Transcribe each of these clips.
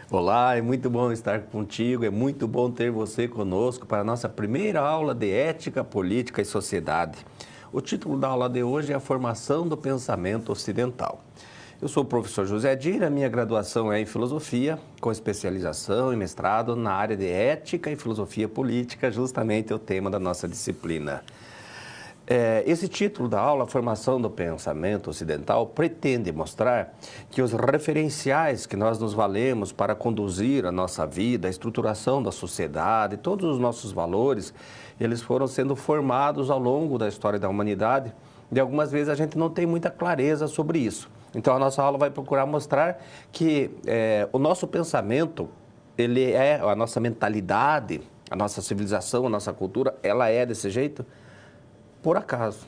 Olá, é muito bom estar contigo, é muito bom ter você conosco para a nossa primeira aula de Ética, Política e Sociedade. O título da aula de hoje é a formação do pensamento ocidental. Eu sou o professor José Dira, minha graduação é em Filosofia, com especialização e mestrado na área de Ética e Filosofia Política, justamente o tema da nossa disciplina. Esse título da aula, Formação do Pensamento Ocidental, pretende mostrar que os referenciais que nós nos valemos para conduzir a nossa vida, a estruturação da sociedade, todos os nossos valores, eles foram sendo formados ao longo da história da humanidade e algumas vezes a gente não tem muita clareza sobre isso. Então a nossa aula vai procurar mostrar que o nosso pensamento, a nossa mentalidade, a nossa civilização, a nossa cultura, ela é desse jeito por acaso.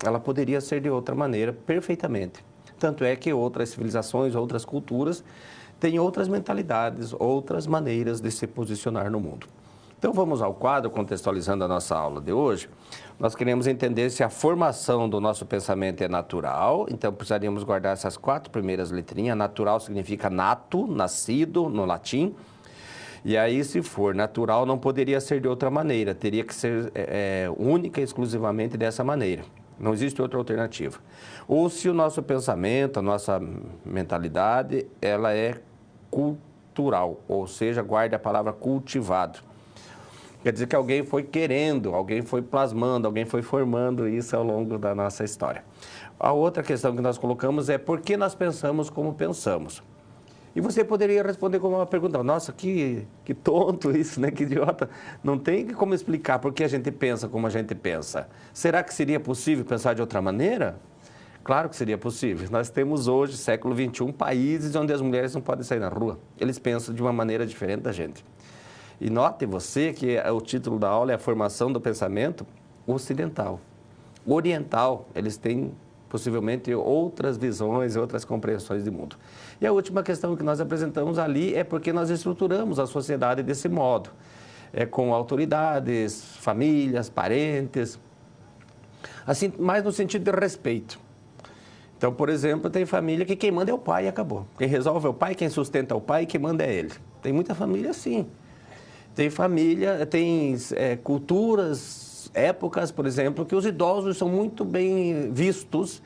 Ela poderia ser de outra maneira, perfeitamente. Tanto é que outras civilizações, outras culturas, têm outras mentalidades, outras maneiras de se posicionar no mundo. Então vamos ao quadro, contextualizando a nossa aula de hoje. Nós queremos entender se a formação do nosso pensamento é natural, então precisaríamos guardar essas 4 primeiras letrinhas. Natural significa nato, nascido, no latim. E aí, se for natural, não poderia ser de outra maneira, teria que ser única e exclusivamente dessa maneira. Não existe outra alternativa. Ou se o nosso pensamento, a nossa mentalidade, ela é cultural, ou seja, guarde a palavra cultivado. Quer dizer que alguém foi querendo, alguém foi plasmando, alguém foi formando isso ao longo da nossa história. A outra questão que nós colocamos é por que nós pensamos como pensamos. E você poderia responder com uma pergunta: nossa, que tonto isso, né? Que idiota. Não tem como explicar por que a gente pensa como a gente pensa. Será que seria possível pensar de outra maneira? Claro que seria possível. Nós temos hoje, século XXI, países onde as mulheres não podem sair na rua. Eles pensam de uma maneira diferente da gente. E note você que o título da aula é a formação do pensamento ocidental. Oriental, eles têm possivelmente outras visões, outras compreensões de mundo. E a última questão que nós apresentamos ali é porque nós estruturamos a sociedade desse modo, com autoridades, famílias, parentes, assim, mais no sentido de respeito. Então, por exemplo, tem família que quem manda é o pai e acabou. Quem resolve é o pai, quem sustenta é o pai e quem manda é ele. Tem muita família assim. Tem família, tem culturas, épocas, por exemplo, que os idosos são muito bem vistos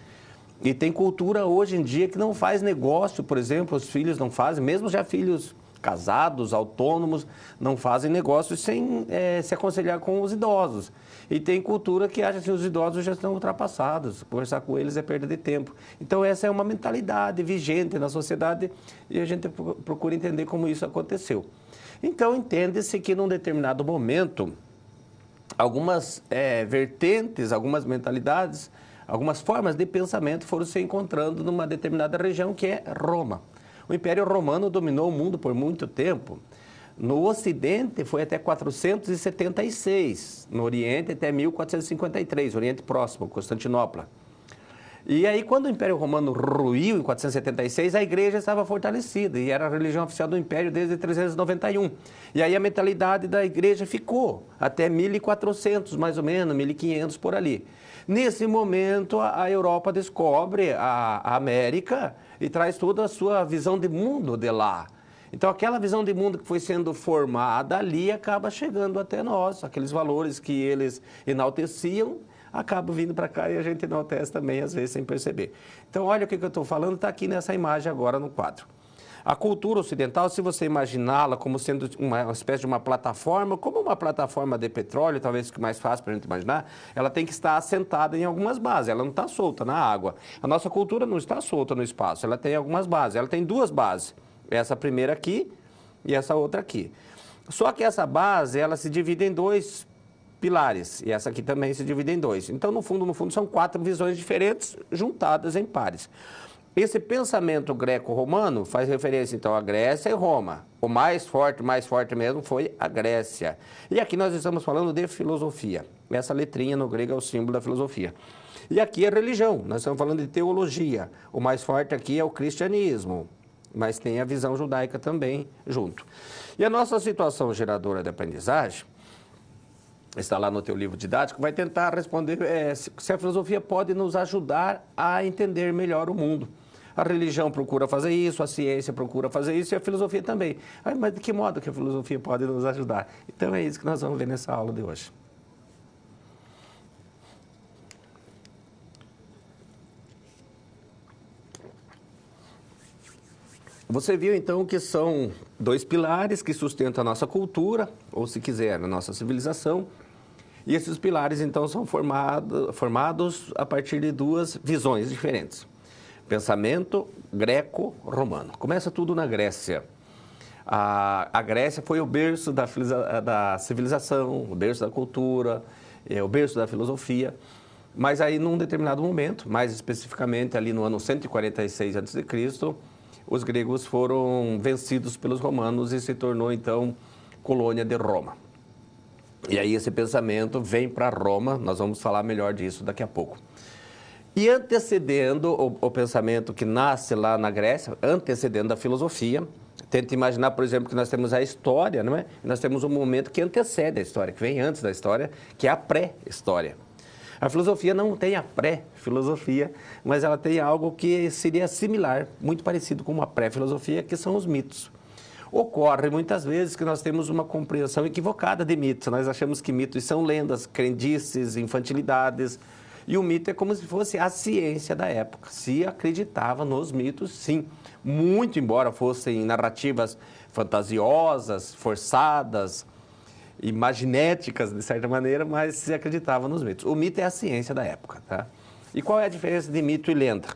e tem cultura hoje em dia que não faz negócio, por exemplo, os filhos não fazem, mesmo já filhos casados, autônomos, não fazem negócios sem se aconselhar com os idosos. E tem cultura que acha que os idosos já estão ultrapassados, conversar com eles é perda de tempo. Então essa é uma mentalidade vigente na sociedade e a gente procura entender como isso aconteceu. Então entende-se que num determinado momento, algumas vertentes, algumas mentalidades, algumas formas de pensamento foram se encontrando numa determinada região que é Roma. O Império Romano dominou o mundo por muito tempo. No Ocidente foi até 476, no Oriente até 1453, Oriente Próximo, Constantinopla. E aí, quando o Império Romano ruiu em 476, a igreja estava fortalecida e era a religião oficial do Império desde 391. E aí a mentalidade da igreja ficou até 1400, mais ou menos, 1500 por ali. Nesse momento, a Europa descobre a América e traz toda a sua visão de mundo de lá. Então, aquela visão de mundo que foi sendo formada ali acaba chegando até nós. Aqueles valores que eles enalteciam acabam vindo para cá e a gente enaltece também, às vezes, sem perceber. Então, olha o que eu estou falando, está aqui nessa imagem agora no quadro. A cultura ocidental, se você imaginá-la como sendo uma espécie de uma plataforma, como uma plataforma de petróleo, talvez que mais fácil para a gente imaginar, ela tem que estar assentada em algumas bases, ela não está solta na água. A nossa cultura não está solta no espaço, ela tem algumas bases, ela tem 2 bases, essa primeira aqui e essa outra aqui. Só que essa base, ela se divide em 2 pilares, e essa aqui também se divide em 2. Então, no fundo, são 4 visões diferentes juntadas em pares. Esse pensamento greco-romano faz referência, então, à Grécia e Roma. O mais forte mesmo foi a Grécia. E aqui nós estamos falando de filosofia. Essa letrinha no grego é o símbolo da filosofia. E aqui é religião, nós estamos falando de teologia. O mais forte aqui é o cristianismo, mas tem a visão judaica também junto. E a nossa situação geradora de aprendizagem está lá no teu livro didático, vai tentar responder se a filosofia pode nos ajudar a entender melhor o mundo. A religião procura fazer isso, a ciência procura fazer isso e a filosofia também. Mas de que modo que a filosofia pode nos ajudar? Então é isso que nós vamos ver nessa aula de hoje. Você viu, então, que são dois pilares que sustentam a nossa cultura, ou, se quiser, a nossa civilização. E esses pilares, então, são formados a partir de duas visões diferentes. Pensamento greco-romano. Começa tudo na Grécia. A Grécia foi o berço da civilização, o berço da cultura, o berço da filosofia. Mas aí, num determinado momento, mais especificamente ali no ano 146 a.C., os gregos foram vencidos pelos romanos e se tornou, então, colônia de Roma. E aí esse pensamento vem para Roma, nós vamos falar melhor disso daqui a pouco. E antecedendo o pensamento que nasce lá na Grécia, antecedendo a filosofia, tenta imaginar, por exemplo, que nós temos a história, não é? Nós temos um momento que antecede a história, que vem antes da história, que é a pré-história. A filosofia não tem a pré-filosofia, mas ela tem algo que seria similar, muito parecido com uma pré-filosofia, que são os mitos. Ocorre muitas vezes que nós temos uma compreensão equivocada de mitos. Nós achamos que mitos são lendas, crendices, infantilidades. E o mito é como se fosse a ciência da época. Se acreditava nos mitos, sim. Muito embora fossem narrativas fantasiosas, forçadas, imaginéticas, de certa maneira, mas se acreditava nos mitos. O mito é a ciência da época, tá? E qual é a diferença de mito e lenda?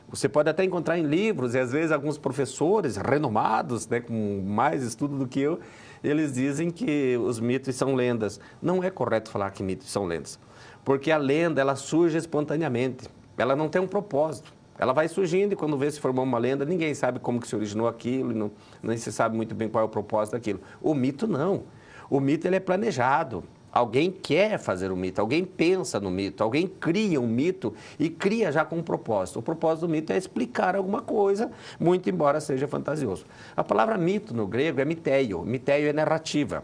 Você pode até encontrar em livros, e às vezes alguns professores renomados, né, com mais estudo do que eu, eles dizem que os mitos são lendas. Não é correto falar que mitos são lendas, porque a lenda, ela surge espontaneamente, ela não tem um propósito. Ela vai surgindo e quando vê se formou uma lenda, ninguém sabe como que se originou aquilo, nem se sabe muito bem qual é o propósito daquilo. O mito não. O mito ele é planejado. Alguém quer fazer o mito, alguém pensa no mito, alguém cria um mito e cria já com um propósito. O propósito do mito é explicar alguma coisa, muito embora seja fantasioso. A palavra mito no grego é miteio. Miteio é narrativa.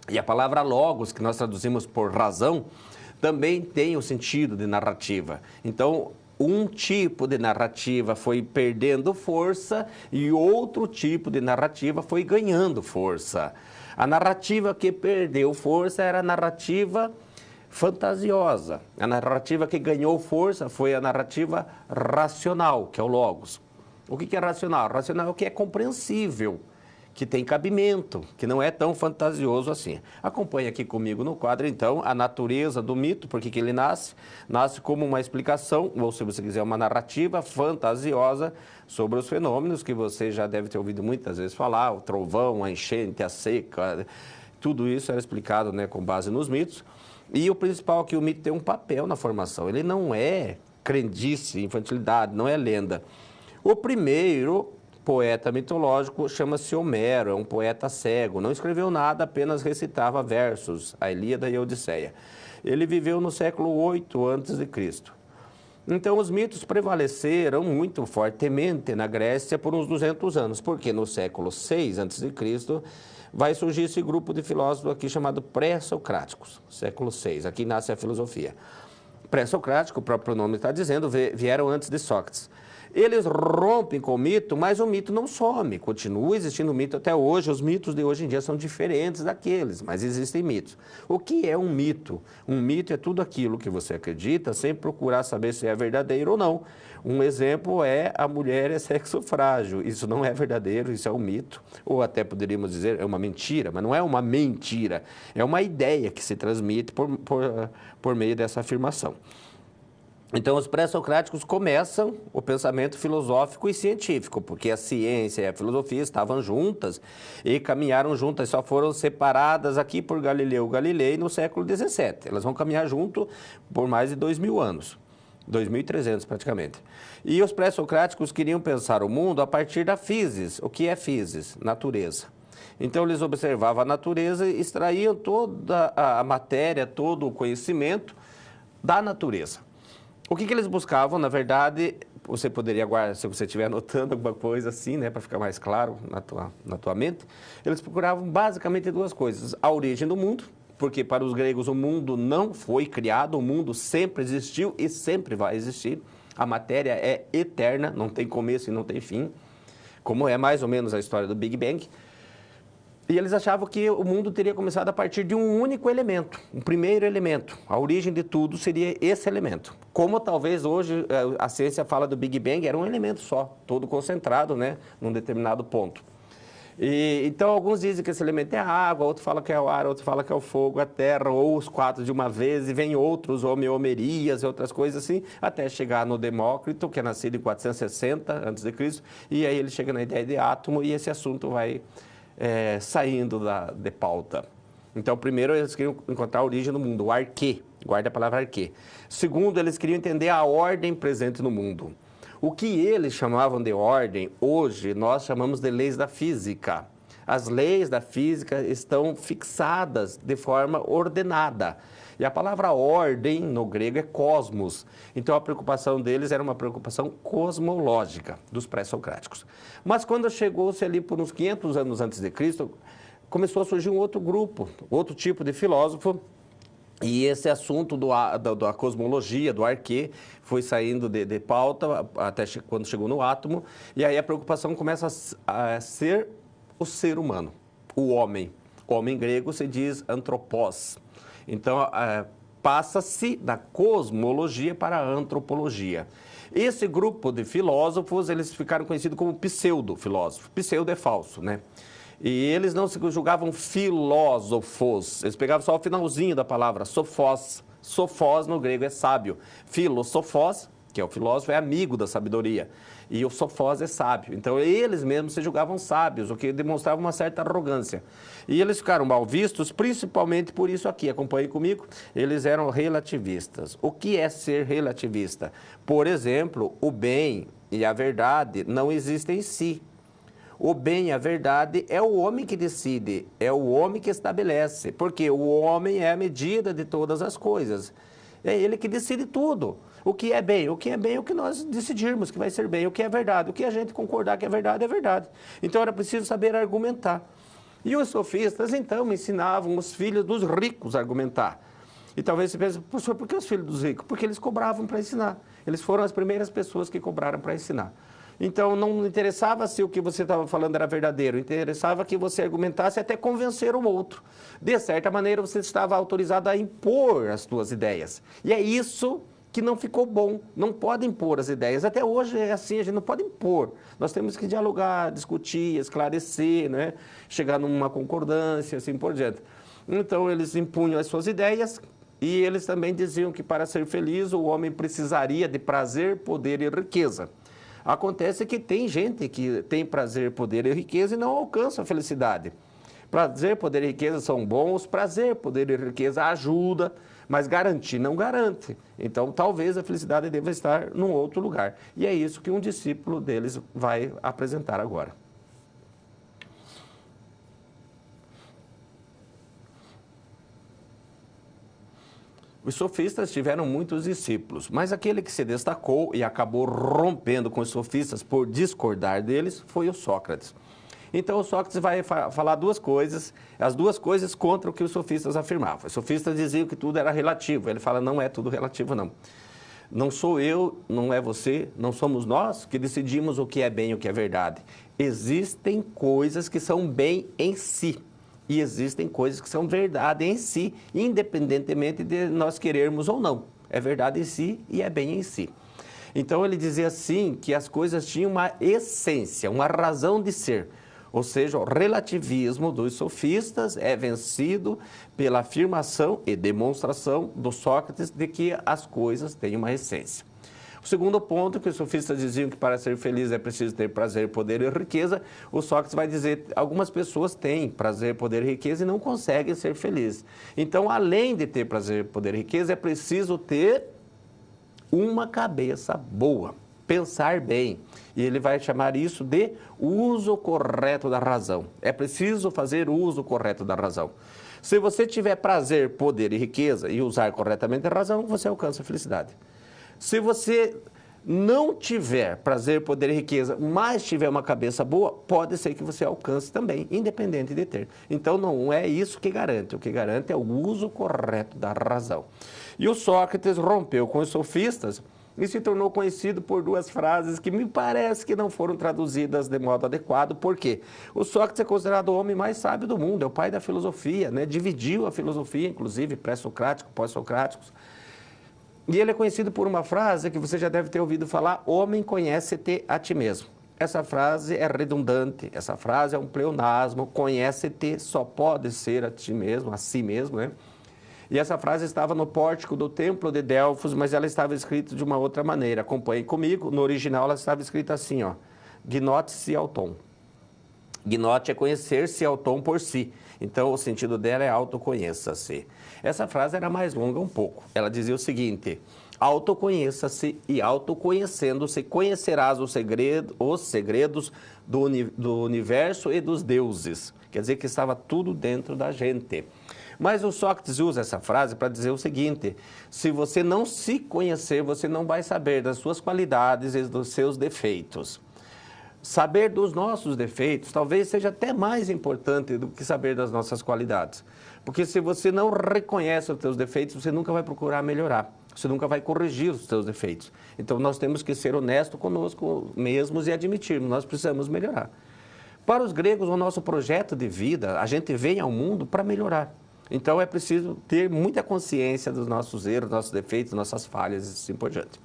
E a palavra logos, que nós traduzimos por razão, também tem o sentido de narrativa. Então, um tipo de narrativa foi perdendo força e outro tipo de narrativa foi ganhando força. A narrativa que perdeu força era a narrativa fantasiosa. A narrativa que ganhou força foi a narrativa racional, que é o logos. O que é racional? Racional é o que é compreensível, que tem cabimento, que não é tão fantasioso assim. Acompanhe aqui comigo no quadro, então, a natureza do mito, por que ele nasce. Nasce como uma explicação, ou se você quiser, uma narrativa fantasiosa sobre os fenômenos que você já deve ter ouvido muitas vezes falar, o trovão, a enchente, a seca, tudo isso era explicado, né, com base nos mitos. E o principal é que o mito tem um papel na formação, ele não é crendice, infantilidade, não é lenda. O primeiro poeta mitológico chama-se Homero, é um poeta cego, não escreveu nada, apenas recitava versos, a Ilíada e a Odisseia. Ele viveu no século 8 a.C. Então, os mitos prevaleceram muito fortemente na Grécia por uns 200 anos, porque no século 6 a.C. vai surgir esse grupo de filósofos aqui chamado pré-socráticos, século 6, aqui nasce a filosofia. Pré-socrático, o próprio nome está dizendo, vieram antes de Sócrates. Eles rompem com o mito, mas o mito não some, continua existindo mito até hoje. Os mitos de hoje em dia são diferentes daqueles, mas existem mitos. O que é um mito? Um mito é tudo aquilo que você acredita sem procurar saber se é verdadeiro ou não. Um exemplo é a mulher é sexo frágil. Isso não é verdadeiro, isso é um mito. Ou até poderíamos dizer é uma mentira, mas não é uma mentira. É uma ideia que se transmite por meio dessa afirmação. Então, os pré-socráticos começam o pensamento filosófico e científico, porque a ciência e a filosofia estavam juntas e caminharam juntas, só foram separadas aqui por Galileu Galilei no século XVII. Elas vão caminhar junto por mais de 2.000 anos, 2.300 praticamente. E os pré-socráticos queriam pensar o mundo a partir da physis. O que é physis? Natureza. Então, eles observavam a natureza e extraíam toda a matéria, todo o conhecimento da natureza. O que eles buscavam, na verdade, você poderia guardar, se você estiver anotando alguma coisa assim, né, para ficar mais claro na tua mente, eles procuravam basicamente duas coisas: a origem do mundo, porque para os gregos o mundo não foi criado, o mundo sempre existiu e sempre vai existir. A matéria é eterna, não tem começo e não tem fim, como é mais ou menos a história do Big Bang. E eles achavam que o mundo teria começado a partir de um único elemento, um primeiro elemento. A origem de tudo seria esse elemento. Como talvez hoje a ciência fala do Big Bang, era um elemento só, todo concentrado, né, num determinado ponto. Então, alguns dizem que esse elemento é a água, outros falam que é o ar, outros falam que é o fogo, a terra, ou os quatro de uma vez, e vem outros, homeomerias e outras coisas assim, até chegar no Demócrito, que é nascido em 460 a.C., e aí ele chega na ideia de átomo, e esse assunto vai saindo de pauta. Então, primeiro, eles queriam encontrar a origem do mundo, o arquê, guarda a palavra arquê. Segundo, eles queriam entender a ordem presente no mundo. O que eles chamavam de ordem, hoje nós chamamos de leis da física. As leis da física estão fixadas de forma ordenada. E a palavra ordem, no grego, é cosmos. Então, a preocupação deles era uma preocupação cosmológica, dos pré-socráticos. Mas, quando chegou-se ali por uns 500 anos antes de Cristo, começou a surgir um outro grupo, outro tipo de filósofo, e esse assunto da cosmologia, do arquê, foi saindo de pauta até quando chegou no átomo, e aí a preocupação começa a ser o ser humano, o homem. O homem grego se diz antropós. Então, passa-se da cosmologia para a antropologia. Esse grupo de filósofos, eles ficaram conhecidos como pseudo-filósofos. Pseudo é falso, né? E eles não se julgavam filósofos, eles pegavam só o finalzinho da palavra, sofós. Sofós no grego é sábio. Filosofós, que é o filósofo, é amigo da sabedoria. E o sofós é sábio. Então, eles mesmos se julgavam sábios, o que demonstrava uma certa arrogância. E eles ficaram mal vistos, principalmente por isso aqui. Acompanhe comigo. Eles eram relativistas. O que é ser relativista? Por exemplo, o bem e a verdade não existem em si. O bem e a verdade é o homem que decide, é o homem que estabelece, porque o homem é a medida de todas as coisas. É ele que decide tudo. O que é bem? O que é bem é o que nós decidirmos que vai ser bem. O que é verdade? O que a gente concordar que é verdade, é verdade. Então, era preciso saber argumentar. E os sofistas, então, ensinavam os filhos dos ricos a argumentar. E talvez você pense, professor, por que os filhos dos ricos? Porque eles cobravam para ensinar. Eles foram as primeiras pessoas que cobraram para ensinar. Então, não interessava se o que você estava falando era verdadeiro, interessava que você argumentasse até convencer o outro. De certa maneira, você estava autorizado a impor as suas ideias. E é isso que não ficou bom. Não pode impor as ideias. Até hoje é assim, a gente não pode impor. Nós temos que dialogar, discutir, esclarecer, né? Chegar numa concordância, assim por diante. Então, eles impunham as suas ideias e eles também diziam que para ser feliz o homem precisaria de prazer, poder e riqueza. Acontece que tem gente que tem prazer, poder e riqueza e não alcança a felicidade. Prazer, poder e riqueza são bons, prazer, poder e riqueza ajuda, mas garantir não garante. Então, talvez a felicidade deva estar num outro lugar. E é isso que um discípulo deles vai apresentar agora. Os sofistas tiveram muitos discípulos, mas aquele que se destacou e acabou rompendo com os sofistas por discordar deles foi o Sócrates. Então, o Sócrates vai falar duas coisas, as duas coisas contra o que os sofistas afirmavam. Os sofistas diziam que tudo era relativo. Ele fala, não é tudo relativo, não. Não sou eu, não é você, não somos nós que decidimos o que é bem e o que é verdade. Existem coisas que são bem em si. E existem coisas que são verdade em si, independentemente de nós querermos ou não. É verdade em si e é bem em si. Então, ele dizia assim que as coisas tinham uma essência, uma razão de ser. Ou seja, o relativismo dos sofistas é vencido pela afirmação e demonstração do Sócrates de que as coisas têm uma essência. O segundo ponto, que os sofistas diziam que para ser feliz é preciso ter prazer, poder e riqueza, o Sócrates vai dizer que algumas pessoas têm prazer, poder e riqueza e não conseguem ser felizes. Então, além de ter prazer, poder e riqueza, é preciso ter uma cabeça boa, pensar bem. E ele vai chamar isso de uso correto da razão. É preciso fazer uso correto da razão. Se você tiver prazer, poder e riqueza e usar corretamente a razão, você alcança a felicidade. Se você não tiver prazer, poder e riqueza, mas tiver uma cabeça boa, pode ser que você alcance também, independente de ter. Então, não é isso que garante. O que garante é o uso correto da razão. E o Sócrates rompeu com os sofistas e se tornou conhecido por duas frases que me parece que não foram traduzidas de modo adequado. Por quê? O Sócrates é considerado o homem mais sábio do mundo, é o pai da filosofia, né? Dividiu a filosofia, inclusive pré-socrático, pós-socráticos. E ele é conhecido por uma frase que você já deve ter ouvido falar: homem, conhece-te a ti mesmo. Essa frase é redundante, essa frase é um pleonasmo, conhece-te só pode ser a ti mesmo, a si mesmo, né? E essa frase estava no pórtico do templo de Delfos, mas ela estava escrita de uma outra maneira. Acompanhe comigo, no original ela estava escrita assim, ó: Gnote-se auton. Gnote é conhecer-se auton por si. Então, o sentido dela é autoconheça-se. Essa frase era mais longa um pouco. Ela dizia o seguinte: autoconheça-se e autoconhecendo-se conhecerás os segredos do universo e dos deuses. Quer dizer que estava tudo dentro da gente. Mas o Sócrates usa essa frase para dizer o seguinte: se você não se conhecer, você não vai saber das suas qualidades e dos seus defeitos. Saber dos nossos defeitos talvez seja até mais importante do que saber das nossas qualidades. Porque se você não reconhece os seus defeitos, você nunca vai procurar melhorar. Você nunca vai corrigir os seus defeitos. Então, nós temos que ser honestos conosco mesmos e admitirmos, nós precisamos melhorar. Para os gregos, o nosso projeto de vida, a gente vem ao mundo para melhorar. Então, é preciso ter muita consciência dos nossos erros, nossos defeitos, nossas falhas e assim por diante.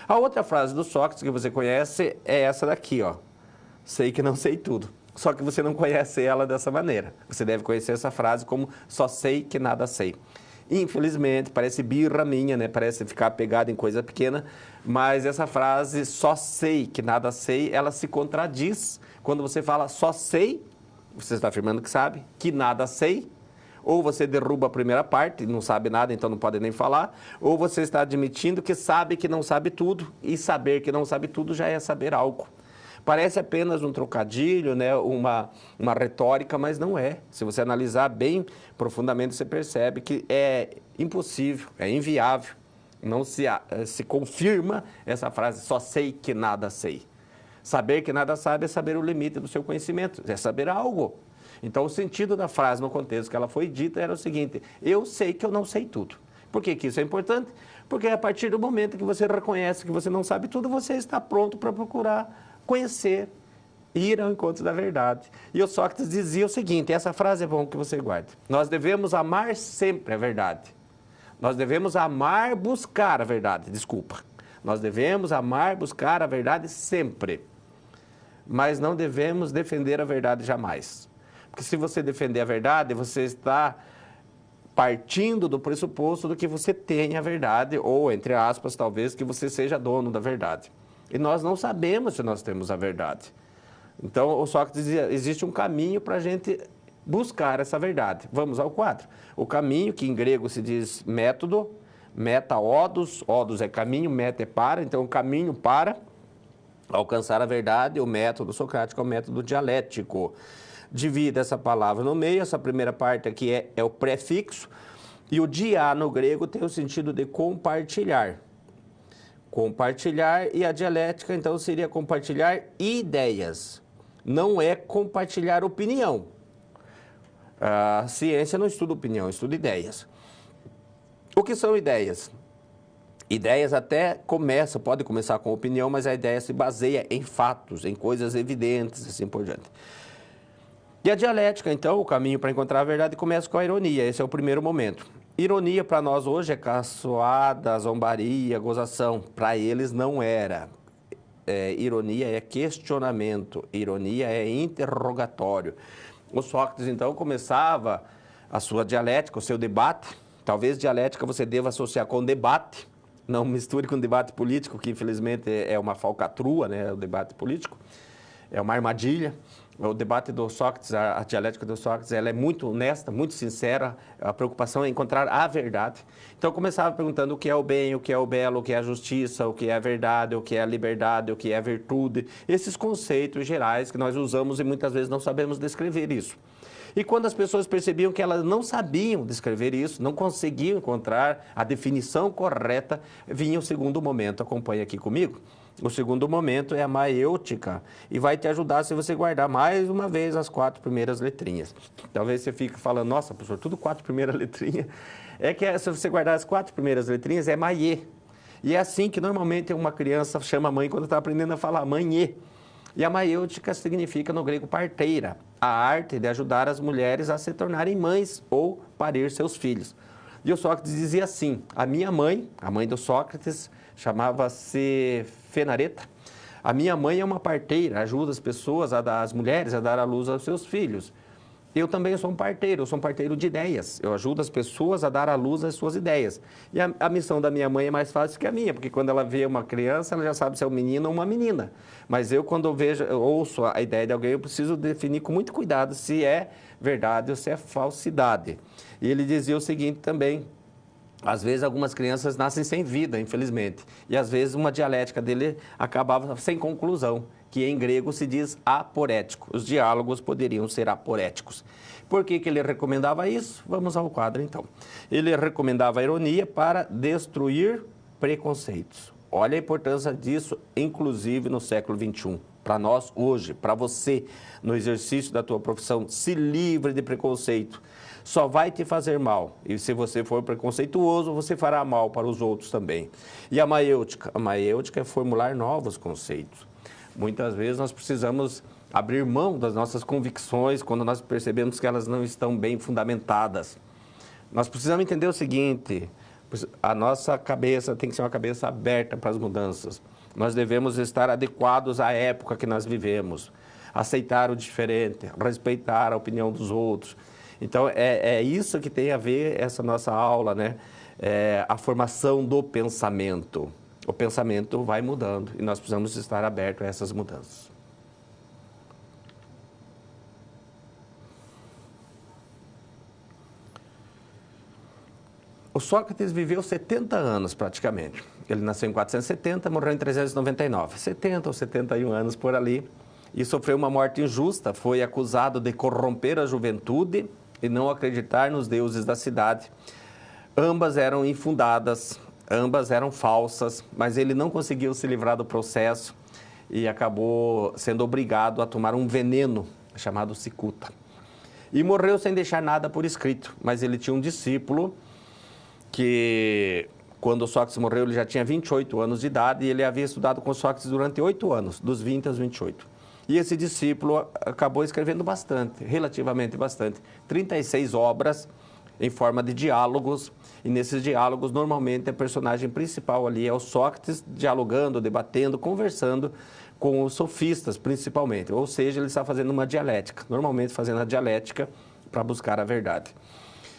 A outra frase do Sócrates que você conhece é essa daqui, ó: sei que não sei tudo. Só que você não conhece ela dessa maneira. Você deve conhecer essa frase como só sei que nada sei. Infelizmente, parece birra minha, né? Parece ficar pegado em coisa pequena, mas essa frase, só sei que nada sei, ela se contradiz. Quando você fala só sei, você está afirmando que sabe, que nada sei, ou você derruba a primeira parte, não sabe nada, então não pode nem falar, ou você está admitindo que sabe que não sabe tudo, e saber que não sabe tudo já é saber algo. Parece apenas um trocadilho, né? uma retórica, mas não é. Se você analisar bem profundamente, você percebe que é impossível, é inviável. Não se confirma essa frase, só sei que nada sei. Saber que nada sabe é saber o limite do seu conhecimento, é saber algo. Então, o sentido da frase no contexto que ela foi dita era o seguinte: eu sei que eu não sei tudo. Por que isso é importante? Porque a partir do momento que você reconhece que você não sabe tudo, você está pronto para procurar conhecer, ir ao encontro da verdade. E o Sócrates dizia o seguinte, essa frase é bom que você guarde: nós devemos amar sempre a verdade. Nós devemos amar, buscar a verdade, desculpa. Nós devemos amar, buscar a verdade sempre. Mas não devemos defender a verdade jamais. Porque se você defender a verdade, você está partindo do pressuposto do que você tem a verdade, ou, entre aspas, talvez, que você seja dono da verdade. E nós não sabemos se nós temos a verdade. Então, o Sócrates dizia, existe um caminho para a gente buscar essa verdade. Vamos ao quadro. O caminho, que em grego se diz método, meta, odos é caminho, meta é para, então o caminho para alcançar a verdade, o método socrático é o método dialético. Divida essa palavra no meio, essa primeira parte aqui é o prefixo, e o dia no grego tem o sentido de compartilhar. Compartilhar, e a dialética, então, seria compartilhar ideias. Não é compartilhar opinião. A ciência não estuda opinião, estuda ideias. O que são ideias? Ideias até pode começar com opinião, mas a ideia se baseia em fatos, em coisas evidentes, assim por diante. E a dialética, então, o caminho para encontrar a verdade começa com a ironia. Esse é o primeiro momento. Ironia para nós hoje é caçoada, zombaria, gozação. Para eles não era. Ironia é questionamento, ironia é interrogatório. O Sócrates, então, começava a sua dialética, o seu debate. Talvez dialética você deva associar com debate. Não misture com debate político, que infelizmente é uma falcatrua, né? O debate político. É uma armadilha. O debate do Sócrates, a dialética do Sócrates, ela é muito honesta, muito sincera. A preocupação é encontrar a verdade. Então, eu começava perguntando o que é o bem, o que é o belo, o que é a justiça, o que é a verdade, o que é a liberdade, o que é a virtude. Esses conceitos gerais que nós usamos e muitas vezes não sabemos descrever isso. E quando as pessoas percebiam que elas não sabiam descrever isso, não conseguiam encontrar a definição correta, vinha o segundo momento. Acompanhe aqui comigo. O segundo momento é a maêutica e vai te ajudar se você guardar mais uma vez as 4 primeiras letrinhas. Talvez você fique falando, nossa, professor, tudo 4 primeiras letrinhas. É que se você guardar as 4 primeiras letrinhas é maiê. E é assim que normalmente uma criança chama a mãe quando está aprendendo a falar mãe. E a maiêutica significa no grego parteira, a arte de ajudar as mulheres a se tornarem mães ou parir seus filhos. E o Sócrates dizia assim, a minha mãe, a mãe do Sócrates, chamava-se Fenareta, a minha mãe é uma parteira, ajuda as pessoas, as mulheres a dar à luz aos seus filhos. Eu também sou um parteiro, eu sou um parteiro de ideias. Eu ajudo as pessoas a dar à luz às suas ideias. E a missão da minha mãe é mais fácil que a minha, porque quando ela vê uma criança, ela já sabe se é um menino ou uma menina. Mas eu, quando eu ouço a ideia de alguém, eu preciso definir com muito cuidado se é verdade ou se é falsidade. E ele dizia o seguinte também, às vezes algumas crianças nascem sem vida, infelizmente. E às vezes uma dialética dele acabava sem conclusão, que em grego se diz aporético. Os diálogos poderiam ser aporéticos. Por que ele recomendava isso? Vamos ao quadro então. Ele recomendava a ironia para destruir preconceitos. Olha a importância disso, inclusive no século XXI. Para nós hoje, para você, no exercício da tua profissão, se livre de preconceito. Só vai te fazer mal. E se você for preconceituoso, você fará mal para os outros também. E a maiêutica? A maiêutica é formular novos conceitos. Muitas vezes nós precisamos abrir mão das nossas convicções quando nós percebemos que elas não estão bem fundamentadas. Nós precisamos entender o seguinte, a nossa cabeça tem que ser uma cabeça aberta para as mudanças. Nós devemos estar adequados à época que nós vivemos, aceitar o diferente, respeitar a opinião dos outros. Então, é isso que tem a ver essa nossa aula, né? A formação do pensamento. O pensamento vai mudando e nós precisamos estar abertos a essas mudanças. O Sócrates viveu 70 anos praticamente. Ele nasceu em 470, morreu em 399. 70 ou 71 anos por ali. E sofreu uma morte injusta, foi acusado de corromper a juventude e não acreditar nos deuses da cidade. Ambas eram infundadas, ambas eram falsas, mas ele não conseguiu se livrar do processo e acabou sendo obrigado a tomar um veneno chamado cicuta. E morreu sem deixar nada por escrito, mas ele tinha um discípulo que, quando Sócrates morreu, ele já tinha 28 anos de idade e ele havia estudado com Sócrates durante 8 anos, dos 20 aos 28. E esse discípulo acabou escrevendo bastante, relativamente bastante, 36 obras em forma de diálogos, e nesses diálogos, normalmente, a personagem principal ali é o Sócrates dialogando, debatendo, conversando com os sofistas, principalmente. Ou seja, ele está fazendo uma dialética, normalmente fazendo a dialética para buscar a verdade.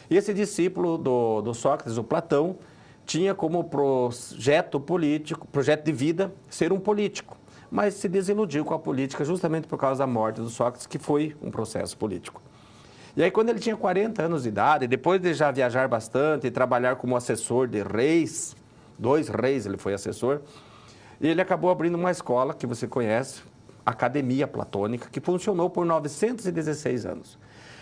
E esse discípulo do Sócrates, o Platão, tinha como projeto político, projeto de vida, ser um político. Mas se desiludiu com a política justamente por causa da morte do Sócrates, que foi um processo político. E aí, quando ele tinha 40 anos de idade, depois de já viajar bastante e trabalhar como assessor de reis, 2 reis ele foi assessor, ele acabou abrindo uma escola que você conhece, Academia Platônica, que funcionou por 916 anos.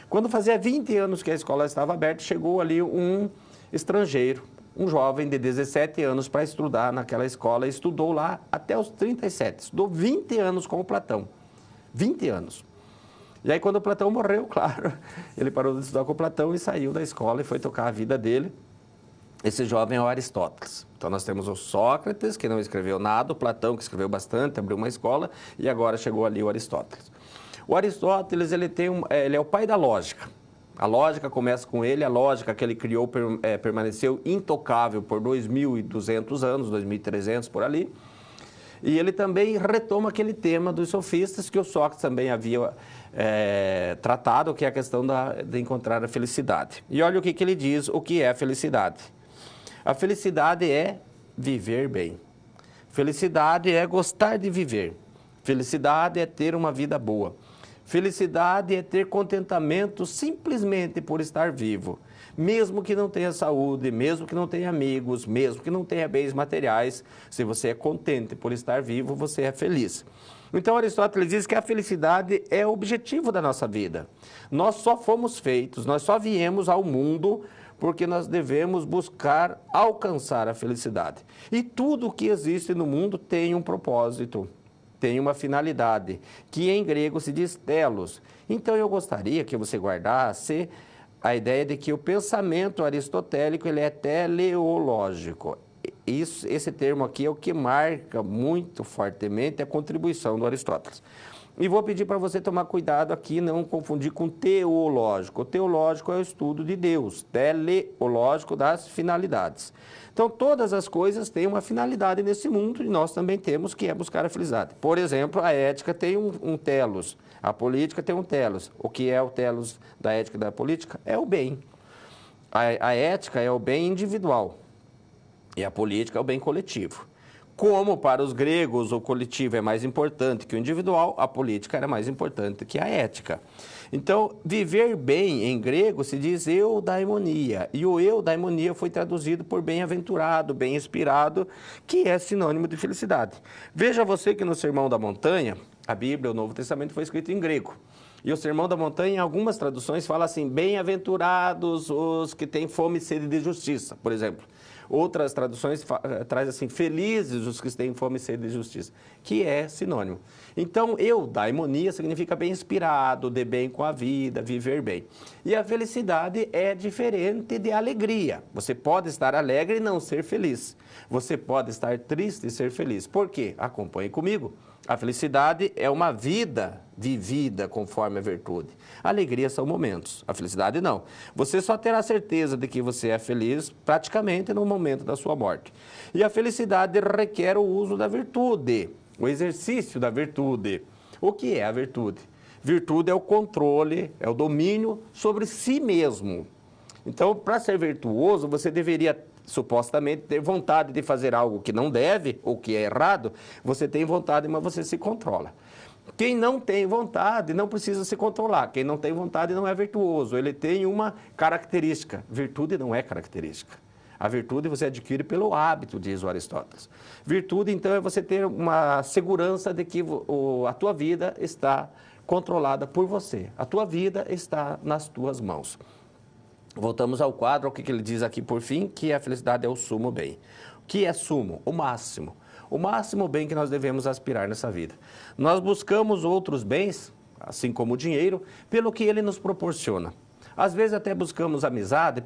Quando fazia 20 anos que a escola estava aberta, chegou ali um estrangeiro, um jovem de 17 anos para estudar naquela escola, e estudou lá até os 37, estudou 20 anos com o Platão, 20 anos. E aí, quando o Platão morreu, claro, ele parou de estudar com o Platão e saiu da escola e foi tocar a vida dele. Esse jovem é o Aristóteles. Então, nós temos o Sócrates, que não escreveu nada, o Platão, que escreveu bastante, abriu uma escola, e agora chegou ali o Aristóteles. O Aristóteles, ele é o pai da lógica. A lógica começa com ele, a lógica que ele criou permaneceu intocável por 2.200 anos, 2.300 por ali. E ele também retoma aquele tema dos sofistas que o Sócrates também havia tratado, que é a questão de encontrar a felicidade. E olha o que ele diz, o que é a felicidade. A felicidade é viver bem. Felicidade é gostar de viver. Felicidade é ter uma vida boa. Felicidade é ter contentamento simplesmente por estar vivo. Mesmo que não tenha saúde, mesmo que não tenha amigos, mesmo que não tenha bens materiais, se você é contente por estar vivo, você é feliz. Então, Aristóteles diz que a felicidade é o objetivo da nossa vida. Nós só fomos feitos, nós só viemos ao mundo porque nós devemos buscar alcançar a felicidade. E tudo o que existe no mundo tem um propósito, tem uma finalidade, que em grego se diz telos. Então, eu gostaria que você guardasse a ideia de que o pensamento aristotélico ele é teleológico. esse termo aqui é o que marca muito fortemente a contribuição do Aristóteles. E vou pedir para você tomar cuidado aqui, não confundir com teológico. O teológico é o estudo de Deus, teleológico das finalidades. Então, todas as coisas têm uma finalidade nesse mundo e nós também temos, que é buscar a felicidade. Por exemplo, a ética tem um telos, a política tem um telos. O que é o telos da ética e da política? É o bem. A ética é o bem individual e a política é o bem coletivo. Como para os gregos o coletivo é mais importante que o individual, a política era mais importante que a ética. Então, viver bem em grego se diz eudaimonia, e o eudaimonia foi traduzido por bem-aventurado, bem-inspirado, que é sinônimo de felicidade. Veja você que no Sermão da Montanha, a Bíblia, o Novo Testamento foi escrito em grego. E o Sermão da Montanha, em algumas traduções, fala assim, bem-aventurados os que têm fome e sede de justiça, por exemplo. Outras traduções traz assim, felizes os que têm fome e sede de justiça, que é sinônimo. Então, eudaimonia significa bem inspirado, de bem com a vida, viver bem. E a felicidade é diferente de alegria. Você pode estar alegre e não ser feliz. Você pode estar triste e ser feliz. Por quê? Acompanhe comigo. A felicidade é uma vida vivida conforme a virtude. A alegria são momentos, a felicidade não. Você só terá certeza de que você é feliz praticamente no momento da sua morte. E a felicidade requer o uso da virtude, o exercício da virtude. O que é a virtude? Virtude é o controle, é o domínio sobre si mesmo. Então, para ser virtuoso, você deveria supostamente ter vontade de fazer algo que não deve ou que é errado. Você tem vontade, mas você se controla. Quem não tem vontade não precisa se controlar. Quem não tem vontade não é virtuoso. Ele tem uma característica. Virtude não é característica. A virtude você adquire pelo hábito, diz o Aristóteles. Virtude, então, é você ter uma segurança de que a tua vida está controlada por você. A tua vida está nas tuas mãos. Voltamos ao quadro, o que ele diz aqui por fim, que a felicidade é o sumo bem. O que é sumo? O máximo bem que nós devemos aspirar nessa vida. Nós buscamos outros bens, assim como o dinheiro, pelo que ele nos proporciona. Às vezes até buscamos amizade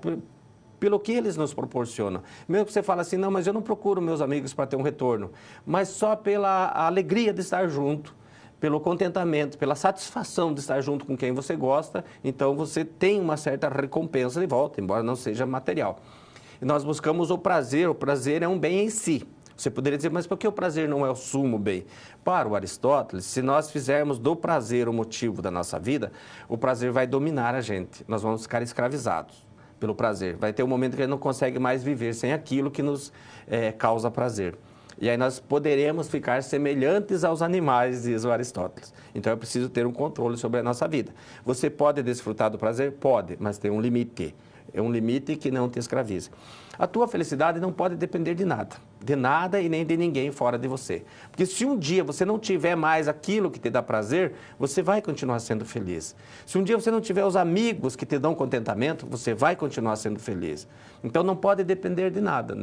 pelo que eles nos proporcionam. Mesmo que você fale assim, não, mas eu não procuro meus amigos para ter um retorno, mas só pela alegria de estar junto, pelo contentamento, pela satisfação de estar junto com quem você gosta, então você tem uma certa recompensa de volta, embora não seja material. E nós buscamos o prazer é um bem em si. Você poderia dizer, mas por que o prazer não é o sumo bem? Para o Aristóteles, se nós fizermos do prazer o motivo da nossa vida, o prazer vai dominar a gente, nós vamos ficar escravizados pelo prazer. Vai ter um momento que a gente não consegue mais viver sem aquilo que nos causa prazer. E aí nós poderemos ficar semelhantes aos animais, diz o Aristóteles. Então é preciso ter um controle sobre a nossa vida. Você pode desfrutar do prazer? Pode, mas tem um limite. É um limite que não te escraviza. A tua felicidade não pode depender de nada e nem de ninguém fora de você. Porque se um dia você não tiver mais aquilo que te dá prazer, você vai continuar sendo feliz. Se um dia você não tiver os amigos que te dão contentamento, você vai continuar sendo feliz. Então não pode depender de nada,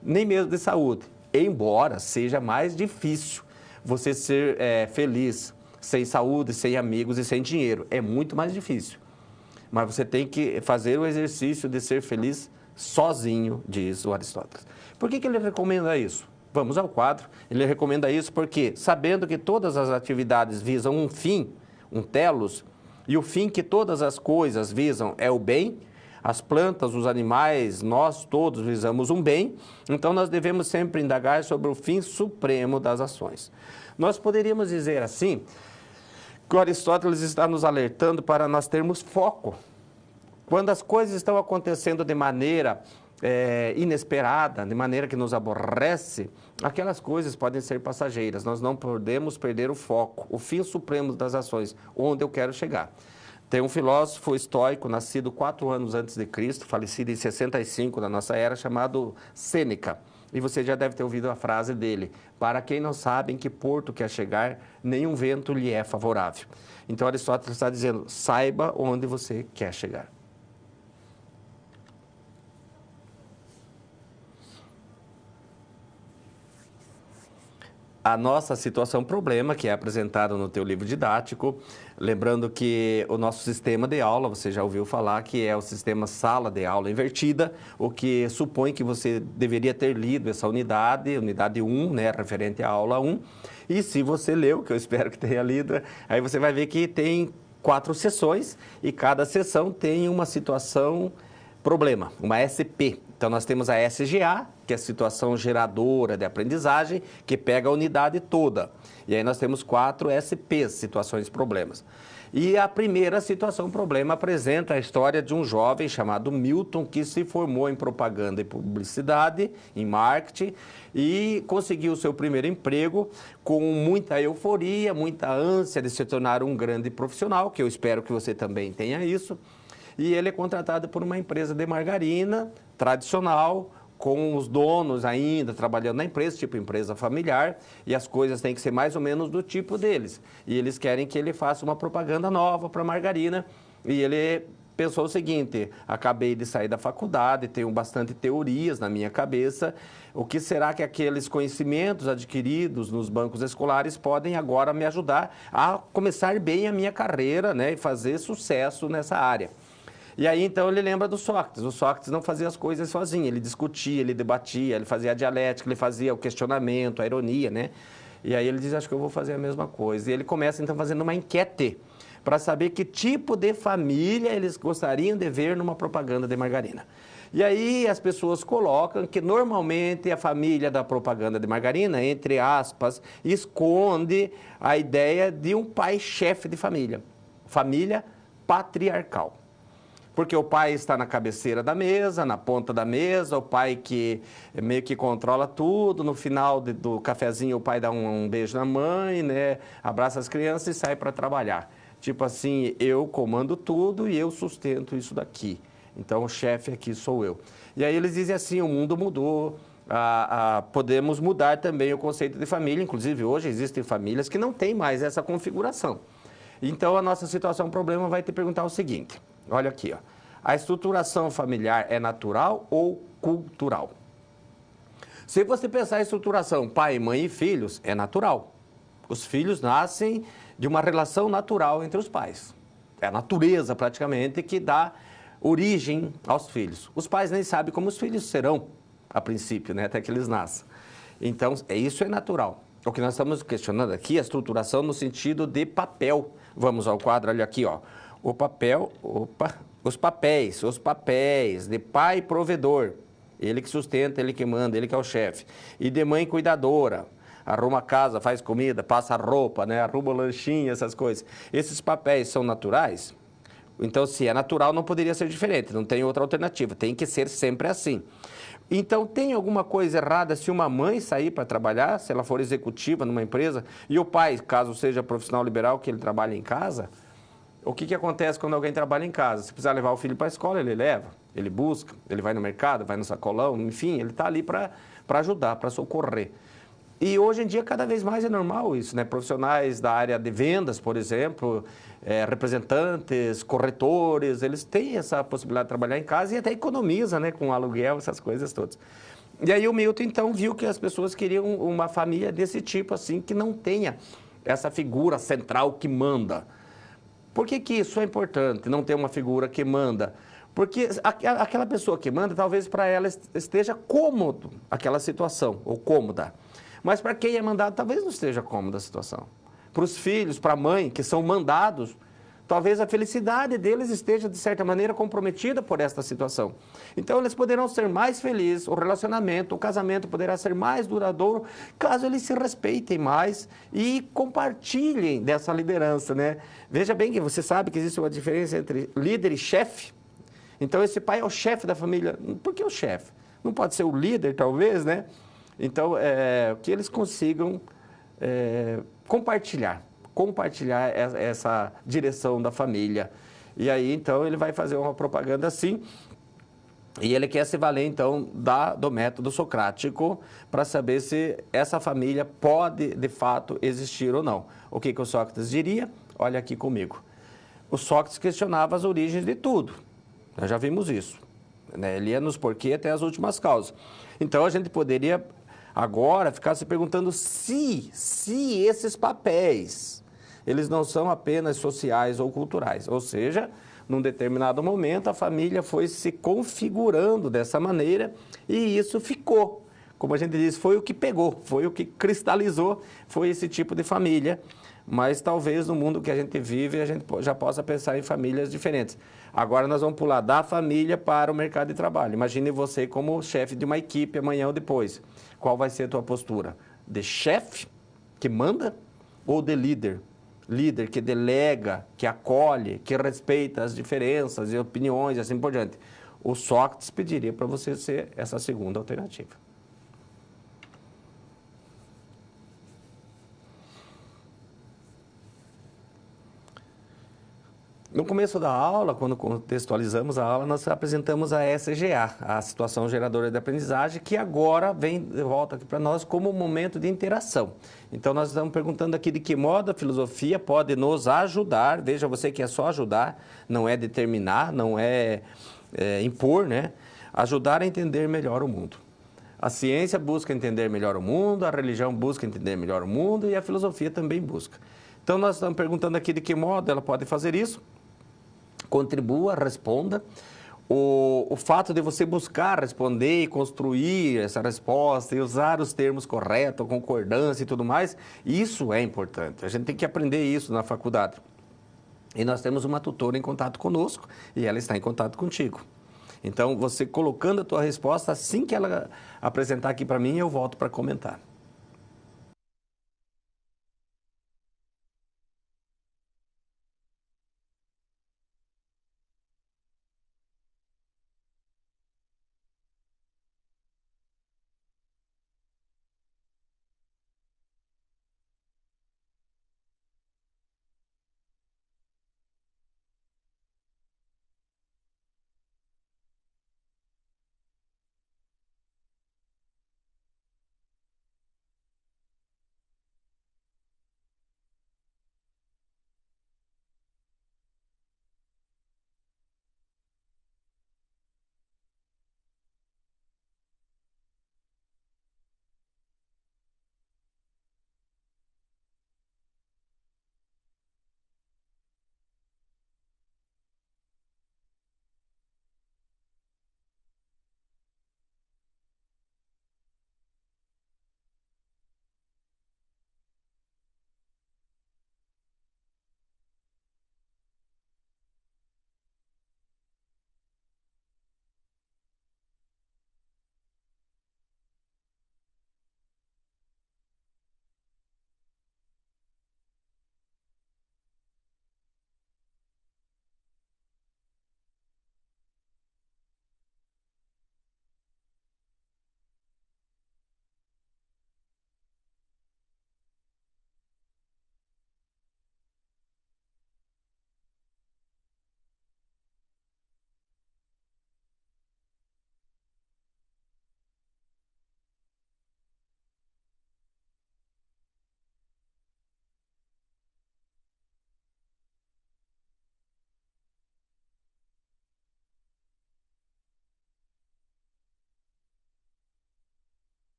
nem mesmo de saúde. Embora seja mais difícil você ser feliz sem saúde, sem amigos e sem dinheiro. É muito mais difícil. Mas você tem que fazer o exercício de ser feliz sozinho, diz o Aristóteles. Por que ele recomenda isso? Vamos ao quadro. Ele recomenda isso porque, sabendo que todas as atividades visam um fim, um telos, e o fim que todas as coisas visam é o bem, as plantas, os animais, nós todos visamos um bem, então nós devemos sempre indagar sobre o fim supremo das ações. Nós poderíamos dizer assim, que o Aristóteles está nos alertando para nós termos foco. Quando as coisas estão acontecendo de maneira inesperada, de maneira que nos aborrece, aquelas coisas podem ser passageiras. Nós não podemos perder o foco, o fim supremo das ações, onde eu quero chegar. Tem um filósofo estoico, nascido 4 anos antes de Cristo, falecido em 65 da nossa era, chamado Sêneca. E você já deve ter ouvido a frase dele, para quem não sabe em que porto quer chegar, nenhum vento lhe é favorável. Então Aristóteles está dizendo, saiba onde você quer chegar. a nossa situação problema, que é apresentado no teu livro didático, lembrando que o nosso sistema de aula, você já ouviu falar, que é o sistema sala de aula invertida, o que supõe que você deveria ter lido essa unidade 1, né, referente à aula 1, e se você leu, que eu espero que tenha lido, aí você vai ver que tem 4 sessões, e cada sessão tem uma situação problema, uma SP. Então, nós temos a SGA, que é a situação geradora de aprendizagem, que pega a unidade toda. E aí nós temos 4 SPs, situações problemas. E a primeira situação problema apresenta a história de um jovem chamado Milton, que se formou em propaganda e publicidade, em marketing, e conseguiu o seu primeiro emprego com muita euforia, muita ânsia de se tornar um grande profissional, que eu espero que você também tenha isso. E ele é contratado por uma empresa de margarina tradicional, com os donos ainda trabalhando na empresa, tipo empresa familiar, e as coisas têm que ser mais ou menos do tipo deles. E eles querem que ele faça uma propaganda nova para a margarina, e ele pensou o seguinte: acabei de sair da faculdade, tenho bastante teorias na minha cabeça, o que será que aqueles conhecimentos adquiridos nos bancos escolares podem agora me ajudar a começar bem a minha carreira, né, e fazer sucesso nessa área? E aí, então, ele lembra do Sócrates. O Sócrates não fazia as coisas sozinho, ele discutia, ele debatia, ele fazia a dialética, ele fazia o questionamento, a ironia, né? E aí ele diz, acho que eu vou fazer a mesma coisa. E ele começa, então, fazendo uma enquete para saber que tipo de família eles gostariam de ver numa propaganda de margarina. E aí as pessoas colocam que, normalmente, a família da propaganda de margarina, entre aspas, esconde a ideia de um pai chefe de família. Família patriarcal. Porque o pai está na cabeceira da mesa, na ponta da mesa, o pai que meio que controla tudo, no final do cafezinho o pai dá um beijo na mãe, né? Abraça as crianças e sai para trabalhar. Tipo assim, eu comando tudo e eu sustento isso daqui. Então o chefe aqui sou eu. E aí eles dizem assim, o mundo mudou, podemos mudar também o conceito de família, inclusive hoje existem famílias que não têm mais essa configuração. Então a nossa situação, problema, vai te perguntar o seguinte. Olha aqui, ó. A estruturação familiar é natural ou cultural? Se você pensar em estruturação pai, mãe e filhos, é natural. Os filhos nascem de uma relação natural entre os pais. É a natureza, praticamente, que dá origem aos filhos. Os pais nem sabem como os filhos serão, a princípio, né? Até que eles nasçam. Então, isso é natural. O que nós estamos questionando aqui é a estruturação no sentido de papel. Vamos ao quadro, olha aqui, ó. O papel, os papéis de pai provedor, ele que sustenta, ele que manda, ele que é o chefe, e de mãe cuidadora, arruma a casa, faz comida, passa roupa, né, arruma lanchinho, essas coisas. Esses papéis são naturais? Então, se é natural, não poderia ser diferente, não tem outra alternativa, tem que ser sempre assim. Então, tem alguma coisa errada se uma mãe sair para trabalhar, se ela for executiva numa empresa, e o pai, caso seja profissional liberal, que ele trabalha em casa? O que acontece quando alguém trabalha em casa? Se precisar levar o filho para a escola, ele leva, ele busca, ele vai no mercado, vai no sacolão, enfim, ele está ali para ajudar, para socorrer. E hoje em dia, cada vez mais é normal isso, né? Profissionais da área de vendas, por exemplo, representantes, corretores, eles têm essa possibilidade de trabalhar em casa e até economiza, né? Com aluguel, essas coisas todas. E aí o Milton, então, viu que as pessoas queriam uma família desse tipo, assim, que não tenha essa figura central que manda. Por que isso é importante, não ter uma figura que manda? Porque aquela pessoa que manda, talvez para ela esteja cômodo aquela situação, ou cômoda. Mas para quem é mandado, talvez não esteja cômoda a situação. Para os filhos, para a mãe, que são mandados, talvez a felicidade deles esteja, de certa maneira, comprometida por esta situação. Então, eles poderão ser mais felizes, o relacionamento, o casamento poderá ser mais duradouro, caso eles se respeitem mais e compartilhem dessa liderança, né? Veja bem que você sabe que existe uma diferença entre líder e chefe. Então, esse pai é o chefe da família. Por que o chefe? Não pode ser o líder, talvez, né? Então, que eles consigam compartilhar essa direção da família. E aí, então, ele vai fazer uma propaganda assim, e ele quer se valer, então, do método socrático para saber se essa família pode, de fato, existir ou não. O que o Sócrates diria? Olha aqui comigo. O Sócrates questionava as origens de tudo. Nós já vimos isso, né? Ele ia nos porquê até as últimas causas. Então, a gente poderia Agora, ficar se perguntando se esses papéis, eles não são apenas sociais ou culturais. Ou seja, num determinado momento, a família foi se configurando dessa maneira e isso ficou. Como a gente diz, foi o que pegou, foi o que cristalizou, foi esse tipo de família. Mas talvez no mundo que a gente vive, a gente já possa pensar em famílias diferentes. Agora nós vamos pular da família para o mercado de trabalho. Imagine você como chefe de uma equipe amanhã ou depois. Qual vai ser a tua postura? De chefe, que manda, ou de líder? Líder que delega, que acolhe, que respeita as diferenças e opiniões e assim por diante. O Sócrates pediria para você ser essa segunda alternativa. No começo da aula, quando contextualizamos a aula, nós apresentamos a SGA, a Situação Geradora de Aprendizagem, que agora vem de volta aqui para nós como um momento de interação. Então, nós estamos perguntando aqui de que modo a filosofia pode nos ajudar, veja você que é só ajudar, não é determinar, não é impor, né? Ajudar a entender melhor o mundo. A ciência busca entender melhor o mundo, a religião busca entender melhor o mundo e a filosofia também busca. Então, nós estamos perguntando aqui de que modo ela pode fazer isso. Contribua, responda. O fato de você buscar responder e construir essa resposta e usar os termos corretos, concordância e tudo mais, isso é importante. A gente tem que aprender isso na faculdade. E nós temos uma tutora em contato conosco e ela está em contato contigo. Então, você colocando a tua resposta, assim que ela apresentar aqui para mim, eu volto para comentar.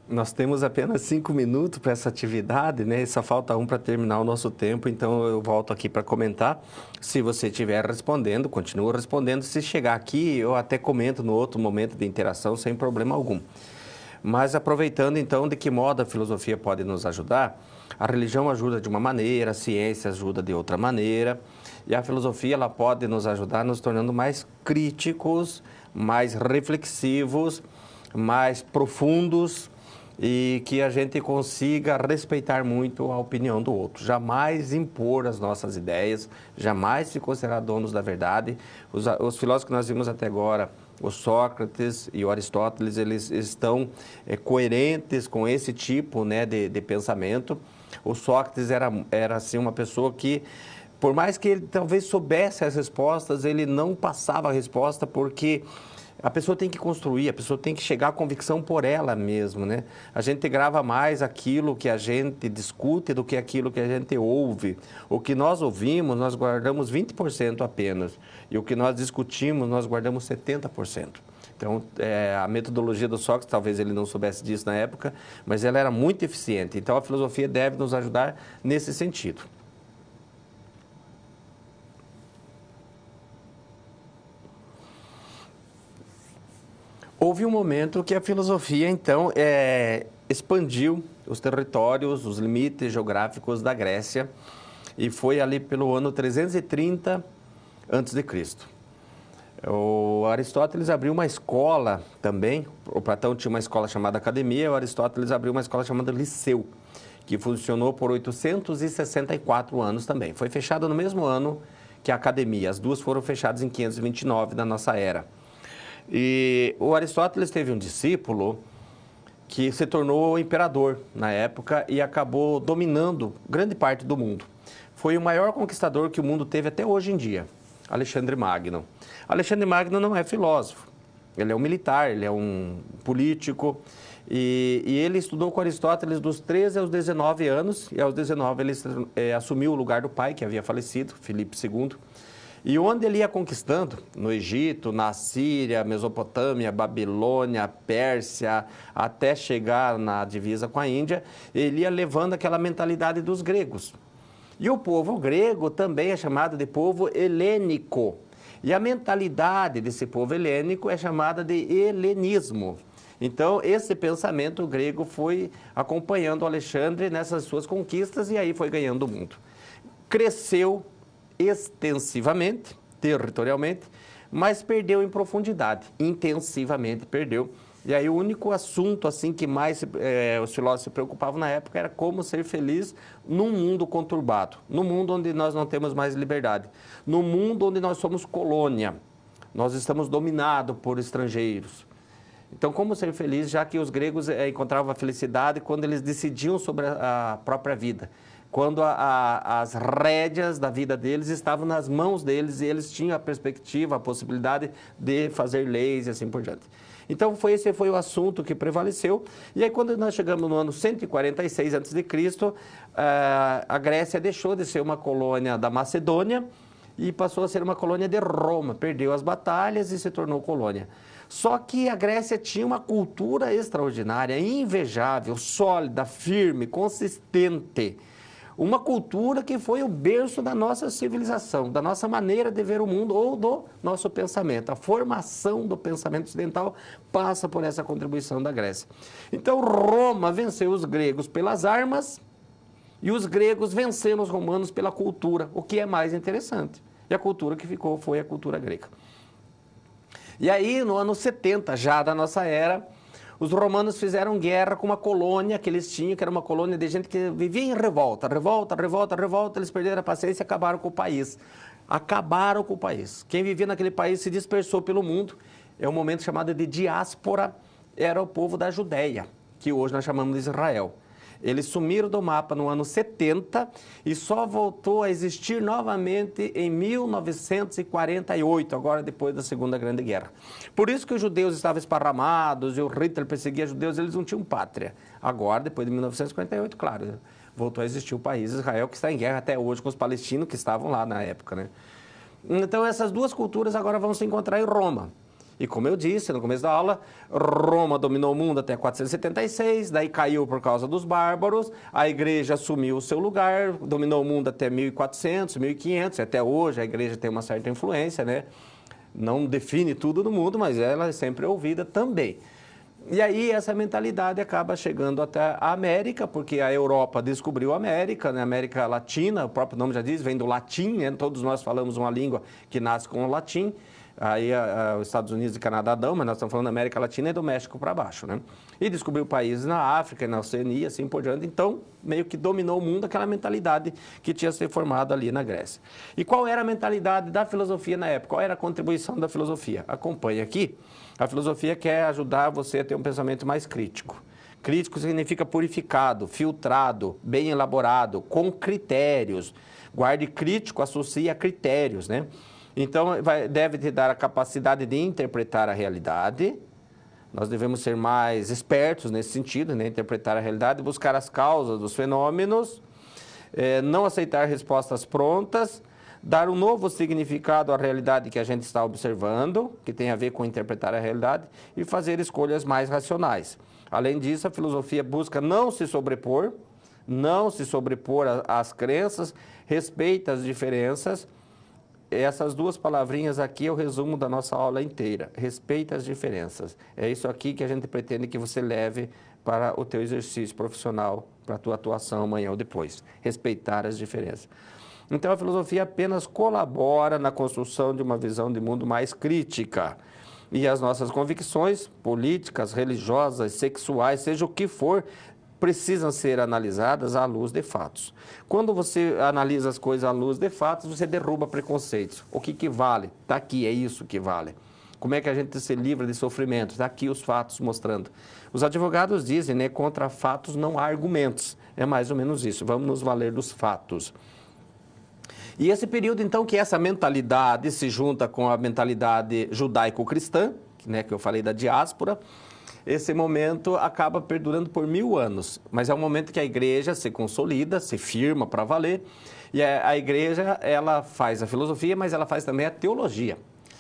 Nós temos apenas 5 minutos para essa atividade, né? E só falta um para terminar o nosso tempo, então eu volto aqui para comentar. Se você estiver respondendo, continua respondendo. Se chegar aqui, eu até comento no outro momento de interação, sem problema algum. Mas aproveitando então de que modo a filosofia pode nos ajudar, a religião ajuda de uma maneira, a ciência ajuda de outra maneira, e a filosofia ela pode nos ajudar nos tornando mais críticos, mais reflexivos, mais profundos, e que a gente consiga respeitar muito a opinião do outro. Jamais impor as nossas ideias, jamais se considerar donos da verdade. Os filósofos que nós vimos até agora, o Sócrates e o Aristóteles, eles estão coerentes com esse tipo, né, de pensamento. O Sócrates era assim, uma pessoa que, por mais que ele talvez soubesse as respostas, ele não passava a resposta porque a pessoa tem que construir, a pessoa tem que chegar à convicção por ela mesma, né? A gente grava mais aquilo que a gente discute do que aquilo que a gente ouve. O que nós ouvimos, nós guardamos 20% apenas. E o que nós discutimos, nós guardamos 70%. Então, a metodologia do Sócrates, talvez ele não soubesse disso na época, mas ela era muito eficiente. Então, a filosofia deve nos ajudar nesse sentido. Houve um momento que a filosofia, então, expandiu os territórios, os limites geográficos da Grécia, e foi ali pelo ano 330 a.C. O Aristóteles abriu uma escola também, o Platão tinha uma escola chamada Academia, o Aristóteles abriu uma escola chamada Liceu, que funcionou por 864 anos também. Foi fechada no mesmo ano que a Academia, as duas foram fechadas em 529 da nossa era. E o Aristóteles teve um discípulo que se tornou imperador na época e acabou dominando grande parte do mundo. Foi o maior conquistador que o mundo teve até hoje em dia, Alexandre Magno. Alexandre Magno não é filósofo, ele é um militar, ele é um político e ele estudou com Aristóteles dos 13 aos 19 anos e aos 19 ele assumiu o lugar do pai, que havia falecido, Filipe II. E onde ele ia conquistando, no Egito, na Síria, Mesopotâmia, Babilônia, Pérsia, até chegar na divisa com a Índia, ele ia levando aquela mentalidade dos gregos. E o povo grego também é chamado de povo helênico. E a mentalidade desse povo helênico é chamada de helenismo. Então, esse pensamento grego foi acompanhando o Alexandre nessas suas conquistas e aí foi ganhando o mundo. Cresceu extensivamente, territorialmente, mas perdeu em profundidade, intensivamente perdeu. E aí o único assunto assim que mais os filósofos se preocupavam na época era como ser feliz num mundo conturbado, num mundo onde nós não temos mais liberdade, num mundo onde nós somos colônia, nós estamos dominados por estrangeiros. Então, como ser feliz, já que os gregos encontravam a felicidade quando eles decidiam sobre a própria vida, quando as rédeas da vida deles estavam nas mãos deles e eles tinham a perspectiva, a possibilidade de fazer leis e assim por diante. Então, esse foi o assunto que prevaleceu. E aí, quando nós chegamos no ano 146 a.C., a Grécia deixou de ser uma colônia da Macedônia e passou a ser uma colônia de Roma. Perdeu as batalhas e se tornou colônia. Só que a Grécia tinha uma cultura extraordinária, invejável, sólida, firme, consistente. Uma cultura que foi o berço da nossa civilização, da nossa maneira de ver o mundo ou do nosso pensamento. A formação do pensamento ocidental passa por essa contribuição da Grécia. Então, Roma venceu os gregos pelas armas e os gregos venceram os romanos pela cultura, o que é mais interessante. E a cultura que ficou foi a cultura grega. E aí, no ano 70, já da nossa era, os romanos fizeram guerra com uma colônia que eles tinham, que era uma colônia de gente que vivia em revolta. Eles perderam a paciência e acabaram com o país. Acabaram com o país. Quem vivia naquele país se dispersou pelo mundo. É um momento chamado de diáspora, era o povo da Judéia, que hoje nós chamamos de Israel. Eles sumiram do mapa no ano 70 e só voltou a existir novamente em 1948, agora depois da Segunda Grande Guerra. Por isso que os judeus estavam esparramados e o Hitler perseguia judeus, eles não tinham pátria. Agora, depois de 1948, claro, voltou a existir o país Israel, que está em guerra até hoje com os palestinos que estavam lá na época, né? Então, essas duas culturas agora vão se encontrar em Roma. E como eu disse no começo da aula, Roma dominou o mundo até 476, daí caiu por causa dos bárbaros, a igreja assumiu o seu lugar, dominou o mundo até 1400, 1500, até hoje a igreja tem uma certa influência, né? Não define tudo no mundo, mas ela é sempre ouvida também. E aí essa mentalidade acaba chegando até a América, porque a Europa descobriu a América, né? A América Latina, o próprio nome já diz, vem do latim, né? Todos nós falamos uma língua que nasce com o latim. Aí os Estados Unidos e Canadá dão, mas nós estamos falando da América Latina e do México para baixo, né? E descobriu países na África, na Oceania, assim por diante. Então, meio que dominou o mundo aquela mentalidade que tinha se formado ali na Grécia. E qual era a mentalidade da filosofia na época? Qual era a contribuição da filosofia? Acompanhe aqui. A filosofia quer ajudar você a ter um pensamento mais crítico. Crítico significa purificado, filtrado, bem elaborado, com critérios. Guarde crítico, associa a critérios, né? Então, deve te dar a capacidade de interpretar a realidade. Nós devemos ser mais espertos nesse sentido, né? Interpretar a realidade, buscar as causas dos fenômenos, não aceitar respostas prontas, dar um novo significado à realidade que a gente está observando, que tem a ver com interpretar a realidade, e fazer escolhas mais racionais. Além disso, a filosofia busca não se sobrepor às crenças, respeita as diferenças. Essas duas palavrinhas aqui é o resumo da nossa aula inteira. Respeita as diferenças. É isso aqui que a gente pretende que você leve para o teu exercício profissional, para a tua atuação amanhã ou depois. Respeitar as diferenças. Então, a filosofia apenas colabora na construção de uma visão de mundo mais crítica. E as nossas convicções políticas, religiosas, sexuais, seja o que for, precisam ser analisadas à luz de fatos. Quando você analisa as coisas à luz de fatos, você derruba preconceitos. O que vale? Está aqui, é isso que vale. Como é que a gente se livra de sofrimento? Está aqui os fatos mostrando. Os advogados dizem, né, contra fatos não há argumentos. É mais ou menos isso. Vamos nos valer dos fatos. E esse período, então, que essa mentalidade se junta com a mentalidade judaico-cristã, né, que eu falei da diáspora, esse momento acaba perdurando por 1000 anos, mas é um momento que a igreja se consolida, se firma para valer, e a igreja, ela faz a filosofia, mas ela faz também a teologia.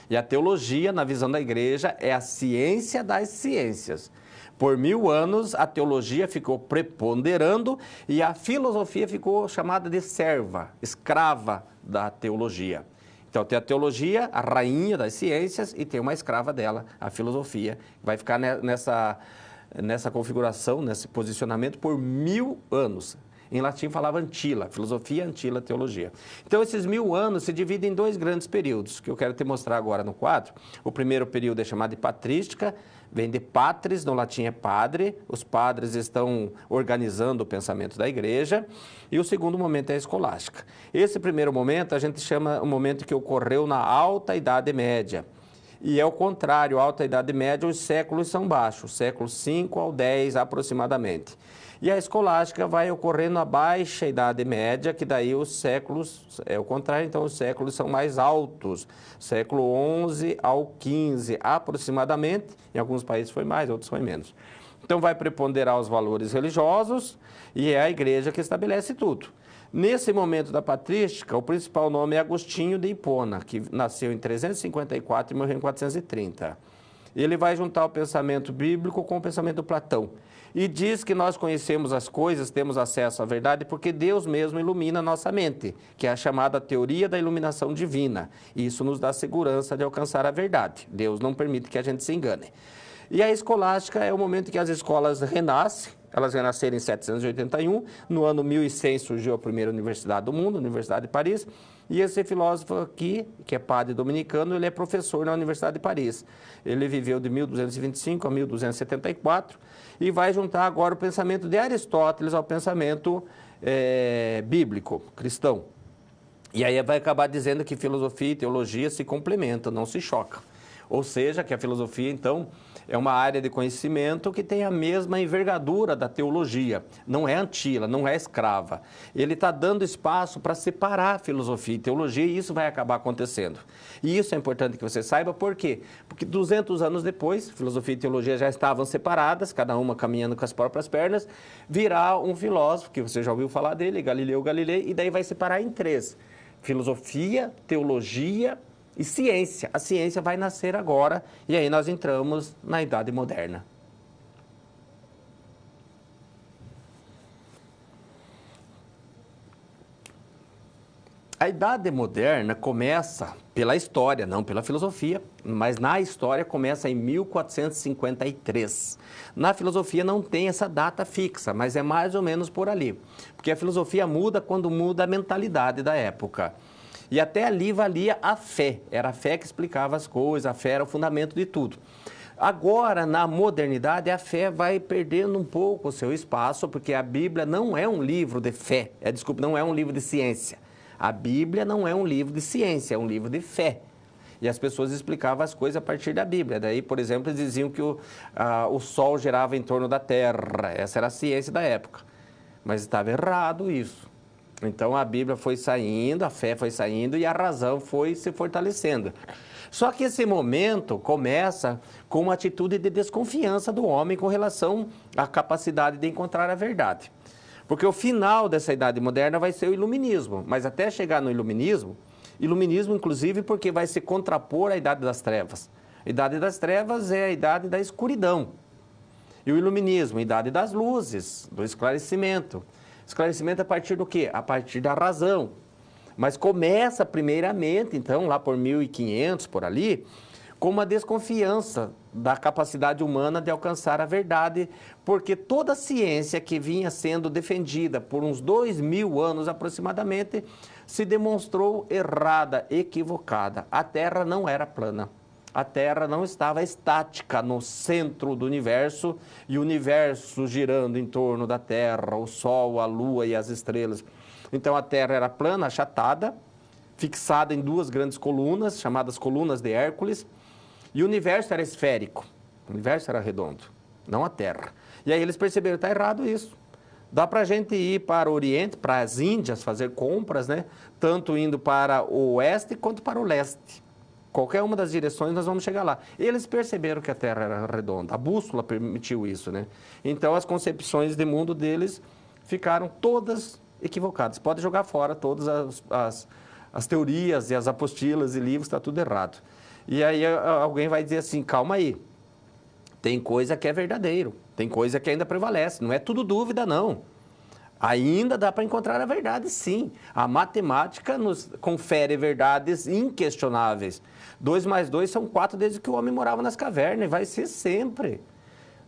E a teologia, na visão da igreja, é a ciência das ciências. Por 1000 anos, a teologia ficou preponderando e a filosofia ficou chamada de serva, escrava da teologia. Então, tem a teologia, a rainha das ciências, e tem uma escrava dela, a filosofia. Vai ficar nessa configuração, nesse posicionamento por 1000 anos. Em latim falava antila, filosofia, antila, teologia. Então, esses 1000 anos se dividem em 2 grandes períodos, que eu quero te mostrar agora no quadro. O primeiro período é chamado de patrística, vem de patris, no latim é padre, os padres estão organizando o pensamento da igreja, e o segundo momento é a escolástica. Esse primeiro momento a gente chama o momento que ocorreu na Alta Idade Média, e é o contrário, a Alta Idade Média, os séculos são baixos, séculos 5 ao 10 aproximadamente. E a escolástica vai ocorrer na Baixa Idade Média, que daí os séculos, é o contrário, então os séculos são mais altos, século 11 ao 15 aproximadamente, em alguns países foi mais, outros foi menos. Então vai preponderar os valores religiosos e é a igreja que estabelece tudo. Nesse momento da patrística, o principal nome é Agostinho de Hipona, que nasceu em 354 e morreu em 430. Ele vai juntar o pensamento bíblico com o pensamento de Platão. E diz que nós conhecemos as coisas, temos acesso à verdade, porque Deus mesmo ilumina a nossa mente, que é a chamada teoria da iluminação divina. E isso nos dá segurança de alcançar a verdade. Deus não permite que a gente se engane. E a escolástica é o momento que as escolas renascem. Elas renasceram em 781. No ano 1100 surgiu a primeira universidade do mundo, a Universidade de Paris. E esse filósofo aqui, que é padre dominicano, ele é professor na Universidade de Paris. Ele viveu de 1225 a 1274 e vai juntar agora o pensamento de Aristóteles ao pensamento bíblico, cristão. E aí vai acabar dizendo que filosofia e teologia se complementam, não se chocam. Ou seja, que a filosofia, então, é uma área de conhecimento que tem a mesma envergadura da teologia. Não é antila, não é escrava. Ele está dando espaço para separar filosofia e teologia e isso vai acabar acontecendo. E isso é importante que você saiba, por quê? Porque 200 anos depois, filosofia e teologia já estavam separadas, cada uma caminhando com as próprias pernas, virá um filósofo, que você já ouviu falar dele, Galileu Galilei, e daí vai separar em 3. Filosofia, teologia e ciência. A ciência vai nascer agora e aí nós entramos na Idade Moderna. A Idade Moderna começa pela história, não pela filosofia, mas na história começa em 1453. Na filosofia não tem essa data fixa, mas é mais ou menos por ali, porque a filosofia muda quando muda a mentalidade da época. E até ali valia a fé. Era a fé que explicava as coisas, a fé era o fundamento de tudo. Agora, na modernidade, a fé vai perdendo um pouco o seu espaço, porque a Bíblia não é um livro de fé, não é um livro de ciência. A Bíblia não é um livro de ciência, é um livro de fé. E as pessoas explicavam as coisas a partir da Bíblia. Daí, por exemplo, eles diziam que o Sol girava em torno da Terra. Essa era a ciência da época. Mas estava errado isso. Então, a Bíblia foi saindo, a fé foi saindo e a razão foi se fortalecendo. Só que esse momento começa com uma atitude de desconfiança do homem com relação à capacidade de encontrar a verdade. Porque o final dessa idade moderna vai ser o iluminismo. Mas até chegar no iluminismo inclusive porque vai se contrapor à idade das trevas. A idade das trevas é a idade da escuridão. E o iluminismo, a idade das luzes, do esclarecimento. Esclarecimento a partir do quê? A partir da razão. Mas começa primeiramente, então, lá por 1500, por ali, com uma desconfiança da capacidade humana de alcançar a verdade, porque toda a ciência que vinha sendo defendida por uns 2000 anos aproximadamente, se demonstrou errada, equivocada. A Terra não era plana. A Terra não estava estática no centro do universo e o universo girando em torno da Terra, o Sol, a Lua e as estrelas. Então, a Terra era plana, achatada, fixada em duas grandes colunas, chamadas colunas de Hércules, e o universo era esférico, o universo era redondo, não a Terra. E aí eles perceberam, está errado isso. Dá para a gente ir para o Oriente, para as Índias, fazer compras, né? Tanto indo para o oeste quanto para o leste. Qualquer uma das direções nós vamos chegar lá. Eles perceberam que a Terra era redonda, a bússola permitiu isso, né? Então as concepções de mundo deles ficaram todas equivocadas. Pode jogar fora todas as teorias e as apostilas e livros, está tudo errado. E aí alguém vai dizer assim, calma aí, tem coisa que é verdadeiro, tem coisa que ainda prevalece, não é tudo dúvida não. Ainda dá para encontrar a verdade, sim. A matemática nos confere verdades inquestionáveis. 2 mais 2 são 4 desde que o homem morava nas cavernas, e vai ser sempre.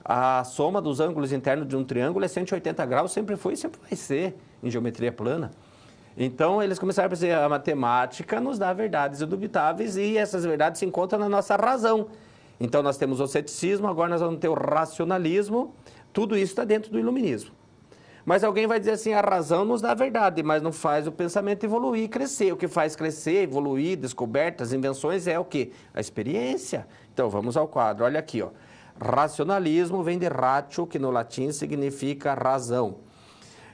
A soma dos ângulos internos de um triângulo é 180 graus, sempre foi e sempre vai ser, em geometria plana. Então, eles começaram a dizer, a matemática nos dá verdades indubitáveis e essas verdades se encontram na nossa razão. Então, nós temos o ceticismo, agora nós vamos ter o racionalismo, tudo isso está dentro do iluminismo. Mas alguém vai dizer assim, a razão nos dá a verdade, mas não faz o pensamento evoluir e crescer. O que faz crescer, evoluir, descobertas, invenções é o quê? A experiência. Então, vamos ao quadro, olha aqui, ó. Racionalismo vem de ratio, que no latim significa razão.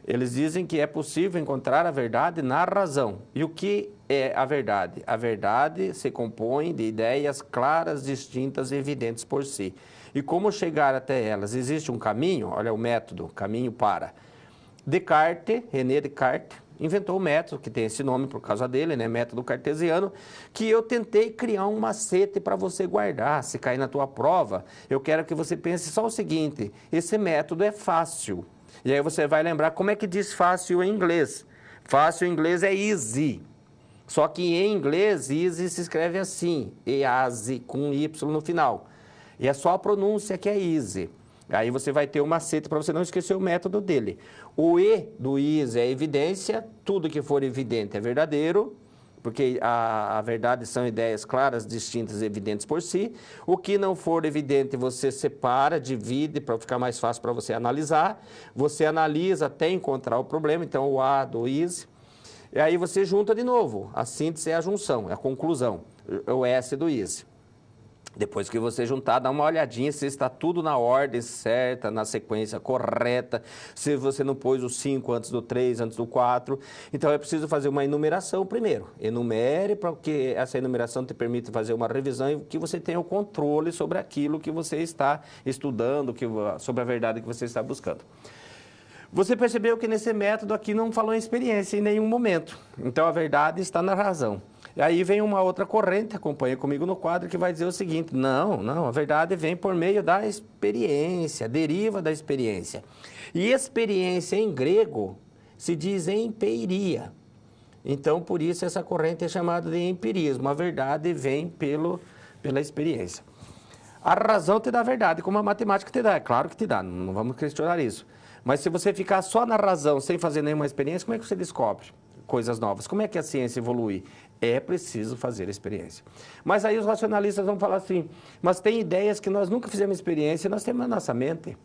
Eles dizem que é possível encontrar a verdade na razão. E o que é a verdade? A verdade se compõe de ideias claras, distintas e evidentes por si. E como chegar até elas? Existe um caminho? Olha o método, caminho para. Descartes, René Descartes, inventou o método, que tem esse nome por causa dele, né? Método cartesiano, que eu tentei criar um macete para você guardar. Se cair na tua prova, eu quero que você pense só o seguinte, esse método é fácil. E aí você vai lembrar como é que diz fácil em inglês. Fácil em inglês é easy. Só que em inglês, easy se escreve assim, easy, com Y no final. E é só a pronúncia que é easy. Aí você vai ter um macete para você não esquecer o método dele. O E do easy é evidência, tudo que for evidente é verdadeiro, porque a verdade são ideias claras, distintas e evidentes por si. O que não for evidente, você separa, divide, para ficar mais fácil para você analisar. Você analisa até encontrar o problema, então o A do easy. E aí você junta de novo. A síntese é a junção, é a conclusão. O S do easy. Depois que você juntar, dá uma olhadinha se está tudo na ordem certa, na sequência correta, se você não pôs o 5 antes do 3, antes do 4. Então, é preciso fazer uma enumeração primeiro. Enumere para que essa enumeração te permita fazer uma revisão e que você tenha o controle sobre aquilo que você está estudando, sobre a verdade que você está buscando. Você percebeu que nesse método aqui não falou em experiência em nenhum momento. Então, a verdade está na razão. E aí vem uma outra corrente, acompanha comigo no quadro, que vai dizer o seguinte, não, a verdade vem por meio da experiência, deriva da experiência. E experiência em grego se diz empeiria. Então, por isso, essa corrente é chamada de empirismo. A verdade vem pela experiência. A razão te dá a verdade, como a matemática te dá. É claro que te dá, não vamos questionar isso. Mas se você ficar só na razão, sem fazer nenhuma experiência, como é que você descobre? coisas novas. Como é que a ciência evolui? É preciso fazer experiência. Mas aí os racionalistas vão falar assim, mas tem ideias que nós nunca fizemos experiência e nós temos na nossa mente.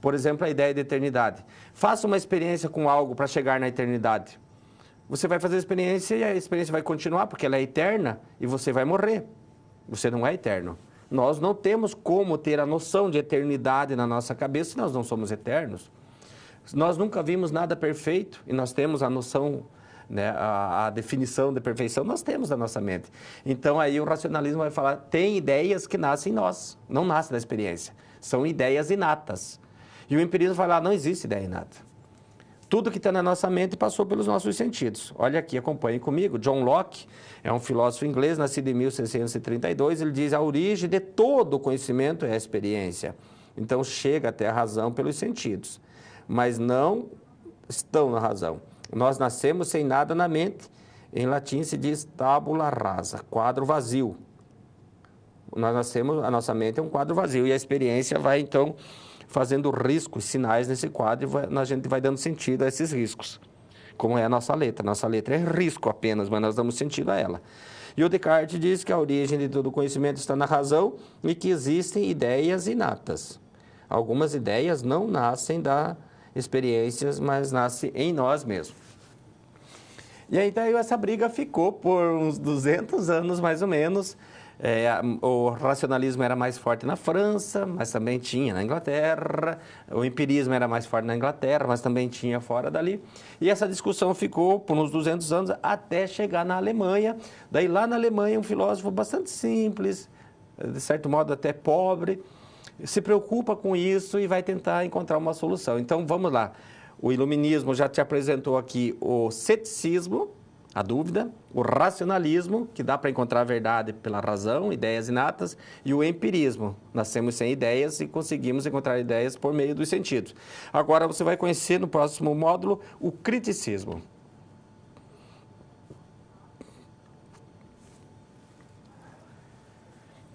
Por exemplo, a ideia de eternidade. Faça uma experiência com algo para chegar na eternidade. Você vai fazer a experiência e a experiência vai continuar, porque ela é eterna e você vai morrer. Você não é eterno. Nós não temos como ter a noção de eternidade na nossa cabeça se nós não somos eternos. Nós nunca vimos nada perfeito e nós temos a noção, né, a definição de perfeição, nós temos na nossa mente. Então aí o racionalismo vai falar, tem ideias que nascem em nós, não nascem da experiência. São ideias inatas. E o empirismo vai falar, não existe ideia inata. Tudo que está na nossa mente passou pelos nossos sentidos. Olha aqui, acompanhe comigo. John Locke é um filósofo inglês, nascido em 1632. Ele diz, a origem de todo o conhecimento é a experiência. Então, chega até a razão pelos sentidos. Mas não estão na razão. Nós nascemos sem nada na mente. Em latim se diz tabula rasa, quadro vazio. Nós nascemos, a nossa mente é um quadro vazio. E a experiência vai, então, fazendo riscos, sinais nesse quadro, e a gente vai dando sentido a esses riscos, como é a nossa letra. Nossa letra é risco apenas, mas nós damos sentido a ela. E o Descartes diz que a origem de todo conhecimento está na razão e que existem ideias inatas. Algumas ideias não nascem das experiências, mas nascem em nós mesmos. E aí daí essa briga ficou por uns 200 anos, mais ou menos. O racionalismo era mais forte na França, mas também tinha na Inglaterra. O empirismo era mais forte na Inglaterra, mas também tinha fora dali. E essa discussão ficou por uns 200 anos até chegar na Alemanha. Daí lá na Alemanha um filósofo bastante simples, de certo modo até pobre, se preocupa com isso e vai tentar encontrar uma solução. Então vamos lá. O iluminismo já te apresentou aqui o ceticismo, a dúvida, o racionalismo, que dá para encontrar a verdade pela razão, ideias inatas, e o empirismo. Nascemos sem ideias e conseguimos encontrar ideias por meio dos sentidos. Agora você vai conhecer no próximo módulo o criticismo.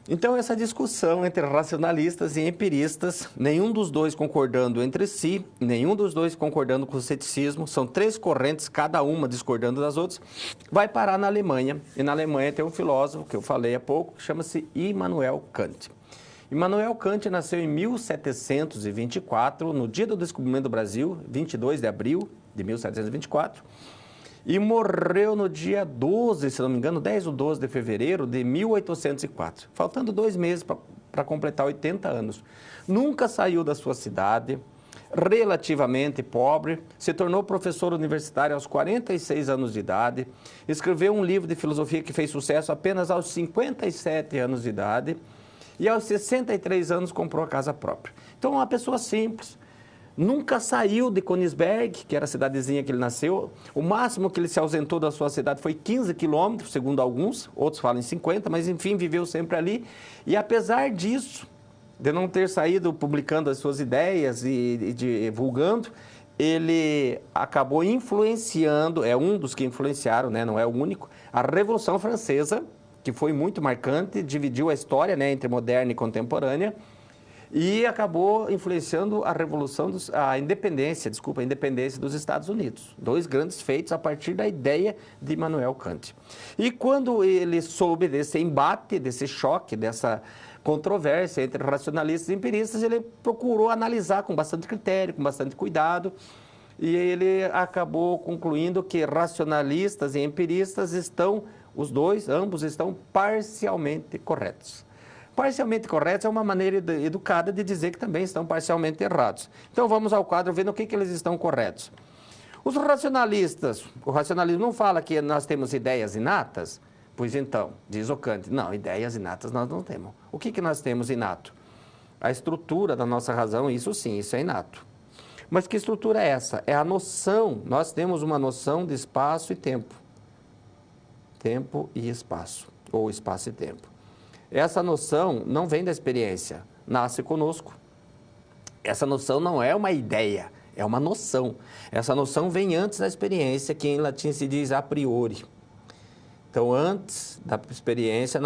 Então, essa discussão entre racionalistas e empiristas, nenhum dos dois concordando entre si, nenhum dos dois concordando com o ceticismo, são três correntes, cada uma discordando das outras, vai parar na Alemanha. E na Alemanha tem um filósofo, que eu falei há pouco, que chama-se Immanuel Kant. Immanuel Kant nasceu em 1724, no dia do descobrimento do Brasil, 22 de abril de 1724, e morreu no dia 12, se não me engano, 10 ou 12 de fevereiro de 1804, faltando 2 meses para completar 80 anos. Nunca saiu da sua cidade, relativamente pobre, se tornou professor universitário aos 46 anos de idade, escreveu um livro de filosofia que fez sucesso apenas aos 57 anos de idade e aos 63 anos comprou a casa própria. Então, uma pessoa simples. Nunca saiu de Königsberg, que era a cidadezinha que ele nasceu. O máximo que ele se ausentou da sua cidade foi 15 quilômetros, segundo alguns, outros falam em 50, mas enfim, viveu sempre ali. E apesar disso, de não ter saído publicando as suas ideias e divulgando, ele acabou influenciando, é um dos que influenciaram, né, não é o único, a Revolução Francesa, que foi muito marcante, dividiu a história, né, entre moderna e contemporânea, e acabou influenciando a independência dos Estados Unidos. 2 grandes feitos a partir da ideia de Immanuel Kant. E quando ele soube desse embate, desse choque, dessa controvérsia entre racionalistas e empiristas, ele procurou analisar com bastante critério, com bastante cuidado, e ele acabou concluindo que racionalistas e empiristas ambos estão parcialmente corretos. Parcialmente corretos é uma maneira educada de dizer que também estão parcialmente errados. Então vamos ao quadro ver no que eles estão corretos. Os racionalistas, o racionalismo não fala que nós temos ideias inatas? Pois então, diz o Kant, não, ideias inatas nós não temos. O que nós temos inato? A estrutura da nossa razão, isso sim, isso é inato. Mas que estrutura é essa? É a noção, nós temos uma noção de espaço e tempo. Tempo e espaço, ou espaço e tempo. Essa noção não vem da experiência, nasce conosco. Essa noção não é uma ideia, é uma noção. Essa noção vem antes da experiência, que em latim se diz a priori. Então, antes da experiência,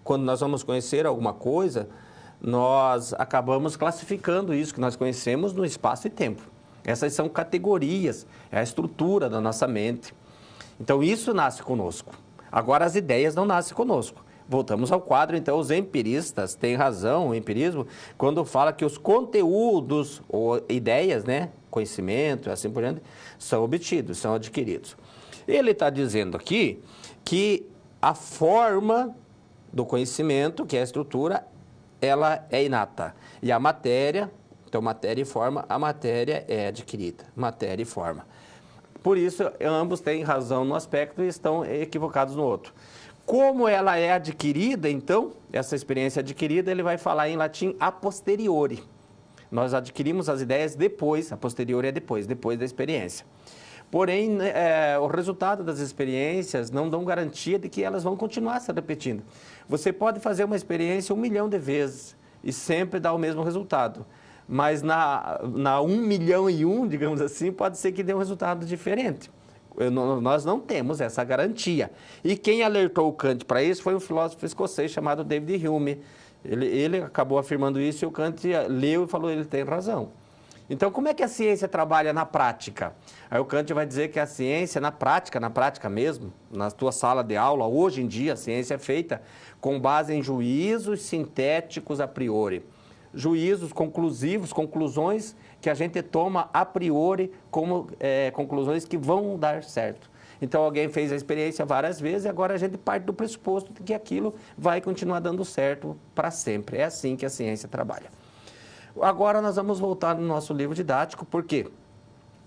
quando nós vamos conhecer alguma coisa, nós acabamos classificando isso que nós conhecemos no espaço e tempo. Essas são categorias, é a estrutura da nossa mente. Então, isso nasce conosco. Agora, as ideias não nascem conosco. Voltamos ao quadro, então, os empiristas têm razão, o empirismo, quando fala que os conteúdos ou ideias, né, conhecimento, assim por diante, são obtidos, são adquiridos. Ele está dizendo aqui que a forma do conhecimento, que é a estrutura, ela é inata. E a matéria, então matéria e forma, a matéria é adquirida, matéria e forma. Por isso, ambos têm razão no aspecto e estão equivocados no outro. Como ela é adquirida, então, essa experiência adquirida, ele vai falar em latim a posteriori. Nós adquirimos as ideias depois, a posteriori é depois da experiência. Porém, o resultado das experiências não dão garantia de que elas vão continuar se repetindo. Você pode fazer uma experiência 1 milhão de vezes e sempre dar o mesmo resultado. Mas na 1 milhão e 1, digamos assim, pode ser que dê um resultado diferente. Nós não temos essa garantia. E quem alertou o Kant para isso foi um filósofo escocês chamado David Hume. Ele acabou afirmando isso e o Kant leu e falou, ele tem razão. Então, como é que a ciência trabalha na prática? Aí o Kant vai dizer que a ciência, na prática mesmo, na tua sala de aula, hoje em dia, a ciência é feita com base em juízos sintéticos a priori. Juízos conclusivos, conclusões que a gente toma a priori como conclusões que vão dar certo. Então, alguém fez a experiência várias vezes e agora a gente parte do pressuposto de que aquilo vai continuar dando certo para sempre. É assim que a ciência trabalha. Agora nós vamos voltar no nosso livro didático, porque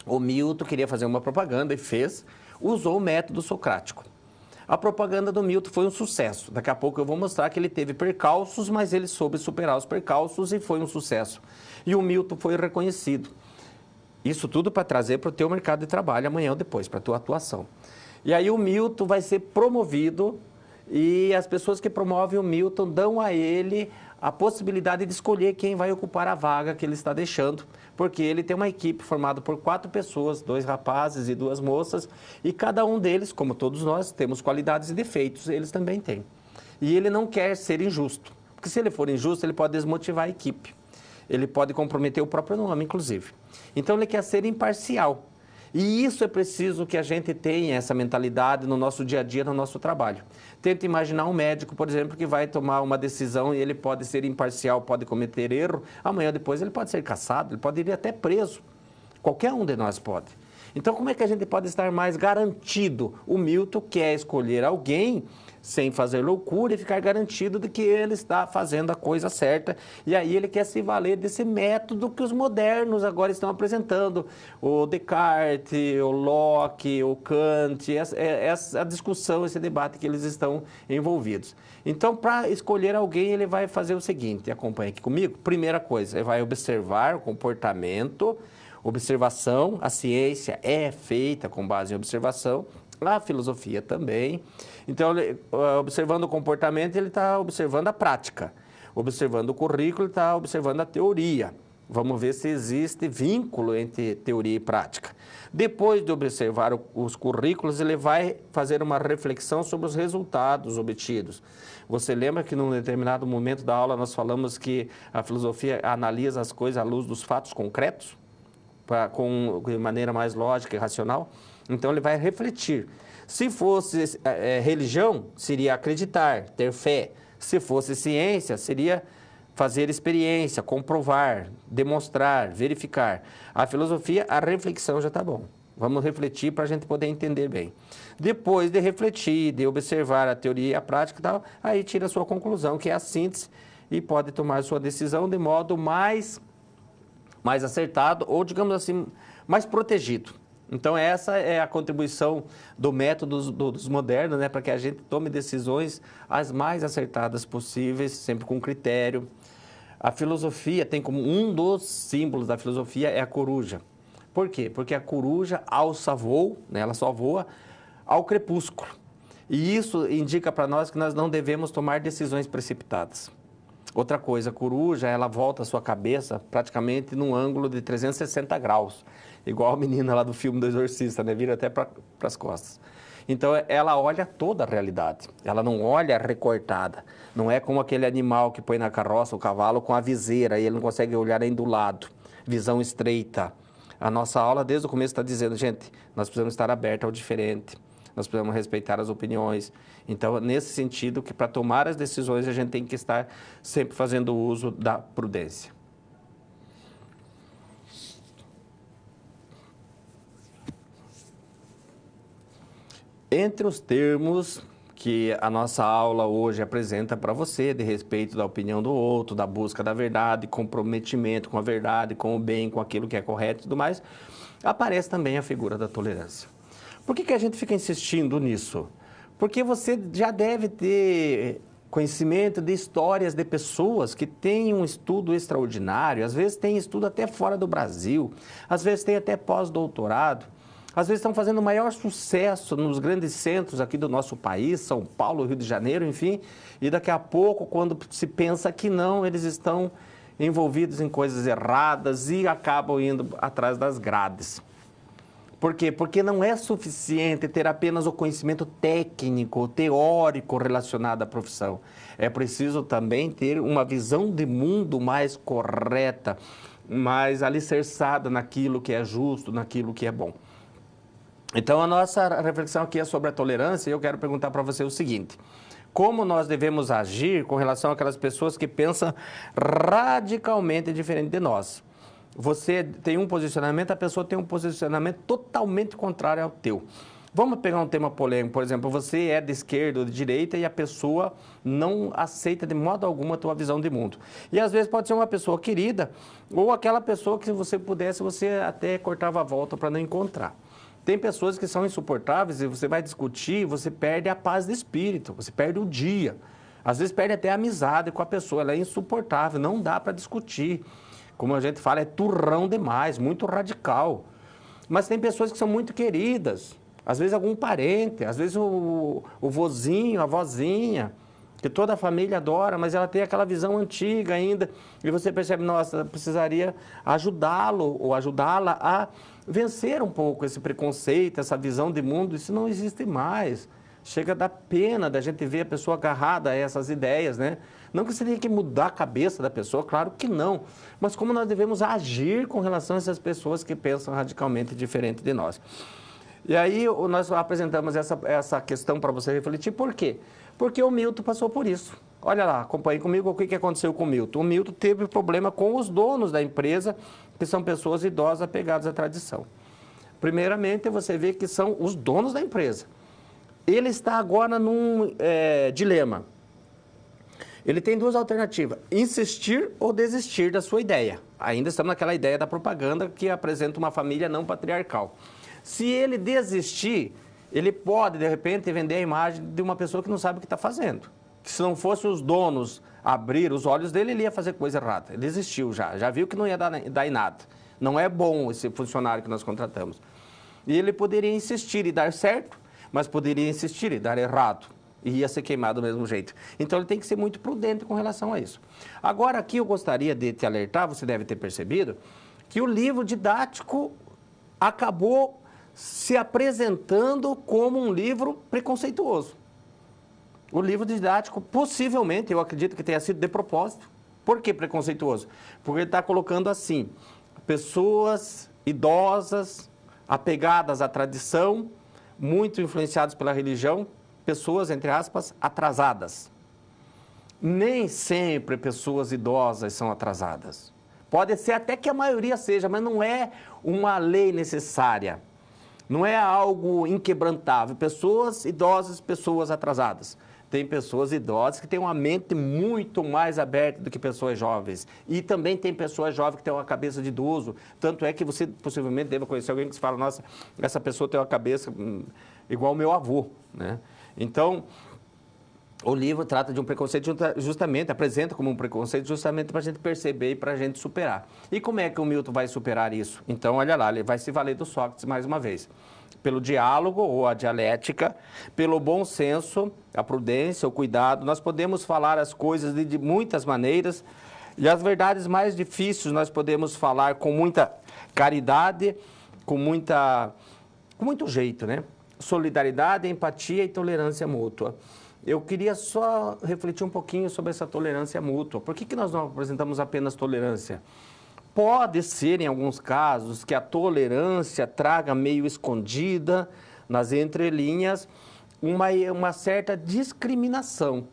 o Milton queria fazer uma propaganda e fez, usou o método socrático. A propaganda do Milton foi um sucesso. Daqui a pouco eu vou mostrar que ele teve percalços, mas ele soube superar os percalços e foi um sucesso. E o Milton foi reconhecido. Isso tudo para trazer para o teu mercado de trabalho amanhã ou depois, para a tua atuação. E aí o Milton vai ser promovido e as pessoas que promovem o Milton dão a ele a possibilidade de escolher quem vai ocupar a vaga que ele está deixando, porque ele tem uma equipe formada por 4 pessoas, 2 rapazes e 2 moças, e cada um deles, como todos nós, temos qualidades e defeitos, eles também têm. E ele não quer ser injusto, porque se ele for injusto, ele pode desmotivar a equipe, ele pode comprometer o próprio nome, inclusive. Então, ele quer ser imparcial. E isso é preciso que a gente tenha essa mentalidade no nosso dia a dia, no nosso trabalho. Tenta imaginar um médico, por exemplo, que vai tomar uma decisão e ele pode ser imparcial, pode cometer erro. Amanhã depois ele pode ser cassado, ele pode ir até preso. Qualquer um de nós pode. Então, como é que a gente pode estar mais garantido? O Milton quer escolher alguém sem fazer loucura e ficar garantido de que ele está fazendo a coisa certa. E aí ele quer se valer desse método que os modernos agora estão apresentando. O Descartes, o Locke, o Kant, essa discussão, esse debate que eles estão envolvidos. Então, para escolher alguém, ele vai fazer o seguinte, acompanha aqui comigo. Primeira coisa, ele vai observar o comportamento, observação, a ciência é feita com base em observação, a filosofia também. Então, observando o comportamento, ele está observando a prática. Observando o currículo, ele está observando a teoria. Vamos ver se existe vínculo entre teoria e prática. Depois de observar os currículos, ele vai fazer uma reflexão sobre os resultados obtidos. Você lembra que num determinado momento da aula nós falamos que a filosofia analisa as coisas à luz dos fatos concretos? De maneira mais lógica e racional. Então, ele vai refletir. Se fosse religião, seria acreditar, ter fé. Se fosse ciência, seria fazer experiência, comprovar, demonstrar, verificar. A filosofia, a reflexão já está bom. Vamos refletir para a gente poder entender bem. Depois de refletir, de observar a teoria e a prática e tal, aí tira a sua conclusão, que é a síntese, e pode tomar sua decisão de modo mais acertado ou, digamos assim, mais protegido. Então, essa é a contribuição do método dos modernos, né, para que a gente tome decisões as mais acertadas possíveis, sempre com critério. A filosofia tem como um dos símbolos da filosofia é a coruja. Por quê? Porque a coruja alça voo, né, ela só voa ao crepúsculo. E isso indica para nós que nós não devemos tomar decisões precipitadas. Outra coisa, a coruja, ela volta a sua cabeça praticamente num ângulo de 360 graus, igual a menina lá do filme do Exorcista, né? Vira até para as costas. Então, ela olha toda a realidade, ela não olha recortada. Não é como aquele animal que põe na carroça o cavalo com a viseira e ele não consegue olhar nem do lado, visão estreita. A nossa aula, desde o começo, está dizendo, gente, nós precisamos estar abertos ao diferente. nós precisamos respeitar as opiniões. Então, nesse sentido, que para tomar as decisões a gente tem que estar sempre fazendo uso da prudência. Entre os termos que a nossa aula hoje apresenta para você, de respeito da opinião do outro, da busca da verdade, comprometimento com a verdade, com o bem, com aquilo que é correto e tudo mais, aparece também a figura da tolerância. Por que a gente fica insistindo nisso? Porque você já deve ter conhecimento de histórias de pessoas que têm um estudo extraordinário, às vezes tem estudo até fora do Brasil, às vezes tem até pós-doutorado, às vezes estão fazendo o maior sucesso nos grandes centros aqui do nosso país, São Paulo, Rio de Janeiro, enfim, e daqui a pouco, quando se pensa que não, eles estão envolvidos em coisas erradas e acabam indo atrás das grades. Por quê? Porque não é suficiente ter apenas o conhecimento técnico, teórico relacionado à profissão. É preciso também ter uma visão de mundo mais correta, mais alicerçada naquilo que é justo, naquilo que é bom. Então, a nossa reflexão aqui é sobre a tolerância e eu quero perguntar para você o seguinte: como nós devemos agir com relação àquelas pessoas que pensam radicalmente diferente de nós? Você tem um posicionamento, a pessoa tem um posicionamento totalmente contrário ao teu. Vamos pegar um tema polêmico, por exemplo, você é de esquerda ou de direita e a pessoa não aceita de modo algum a tua visão de mundo. E às vezes pode ser uma pessoa querida ou aquela pessoa que se você pudesse, você até cortava a volta para não encontrar. Tem pessoas que são insuportáveis e você vai discutir, você perde a paz de espírito, você perde o dia. Às vezes perde até a amizade com a pessoa, ela é insuportável, não dá para discutir. Como a gente fala, é turrão demais, muito radical. Mas tem pessoas que são muito queridas, às vezes algum parente, às vezes o vozinho, a vozinha, que toda a família adora, mas ela tem aquela visão antiga ainda, e você percebe, nossa, precisaria ajudá-lo ou ajudá-la a vencer um pouco esse preconceito, essa visão de mundo. Isso não existe mais. Chega a dar pena da gente ver a pessoa agarrada a essas ideias, né? Não que você tenha que mudar a cabeça da pessoa, claro que não. Mas como nós devemos agir com relação a essas pessoas que pensam radicalmente diferente de nós. E aí nós apresentamos essa questão para você refletir. Por quê? Porque o Milton passou por isso. Olha lá, acompanhe comigo o que aconteceu com o Milton. O Milton teve problema com os donos da empresa, que são pessoas idosas apegadas à tradição. Primeiramente, você vê que são os donos da empresa. Ele está agora num dilema. Ele tem duas alternativas: insistir ou desistir da sua ideia. Ainda estamos naquela ideia da propaganda que apresenta uma família não patriarcal. Se ele desistir, ele pode, de repente, vender a imagem de uma pessoa que não sabe o que está fazendo. Que se não fosse os donos abrir os olhos dele, ele ia fazer coisa errada. Ele desistiu já viu que não ia dar em nada. Não é bom esse funcionário que nós contratamos. E ele poderia insistir e dar certo, mas poderia insistir e dar errado. E ia ser queimado do mesmo jeito. Então, ele tem que ser muito prudente com relação a isso. Agora, aqui eu gostaria de te alertar, você deve ter percebido, que o livro didático acabou se apresentando como um livro preconceituoso. O livro didático, possivelmente, eu acredito que tenha sido de propósito. Por que preconceituoso? Porque ele está colocando assim: pessoas idosas, apegadas à tradição, muito influenciadas pela religião, pessoas, entre aspas, atrasadas. Nem sempre pessoas idosas são atrasadas. Pode ser até que a maioria seja, mas não é uma lei necessária. Não é algo inquebrantável. Pessoas idosas, pessoas atrasadas. Tem pessoas idosas que têm uma mente muito mais aberta do que pessoas jovens. E também tem pessoas jovens que têm uma cabeça de idoso. Tanto é que você possivelmente deva conhecer alguém que se fala: nossa, essa pessoa tem uma cabeça igual ao meu avô, né? Então, o livro trata de um preconceito justamente, apresenta como um preconceito justamente para a gente perceber e para a gente superar. E como é que o Milton vai superar isso? Então, olha lá, ele vai se valer do Sócrates mais uma vez. Pelo diálogo ou a dialética, pelo bom senso, a prudência, o cuidado. Nós podemos falar as coisas de muitas maneiras e as verdades mais difíceis nós podemos falar com muita caridade, com muito jeito, né? Solidariedade, empatia e tolerância mútua. Eu queria só refletir um pouquinho sobre essa tolerância mútua. Por que nós não apresentamos apenas tolerância? Pode ser, em alguns casos, que a tolerância traga meio escondida nas entrelinhas, uma certa discriminação.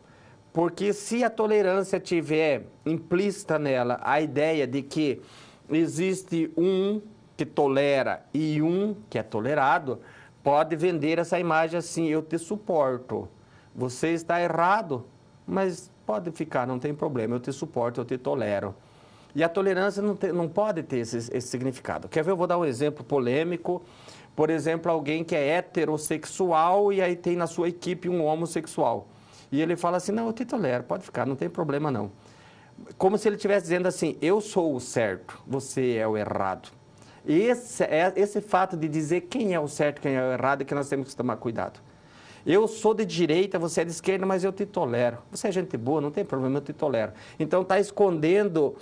Porque se a tolerância tiver implícita nela a ideia de que existe um que tolera e um que é tolerado, pode vender essa imagem assim: eu te suporto, você está errado, mas pode ficar, não tem problema, eu te suporto, eu te tolero. E a tolerância não pode ter esse significado. Quer ver? Eu vou dar um exemplo polêmico. Por exemplo, alguém que é heterossexual e aí tem na sua equipe um homossexual. E ele fala assim: não, eu te tolero, pode ficar, não tem problema não. Como se ele estivesse dizendo assim: eu sou o certo, você é o errado. E esse fato de dizer quem é o certo e quem é o errado é que nós temos que tomar cuidado. Eu sou de direita, você é de esquerda, mas eu te tolero. Você é gente boa, não tem problema, eu te tolero. Então está escondendo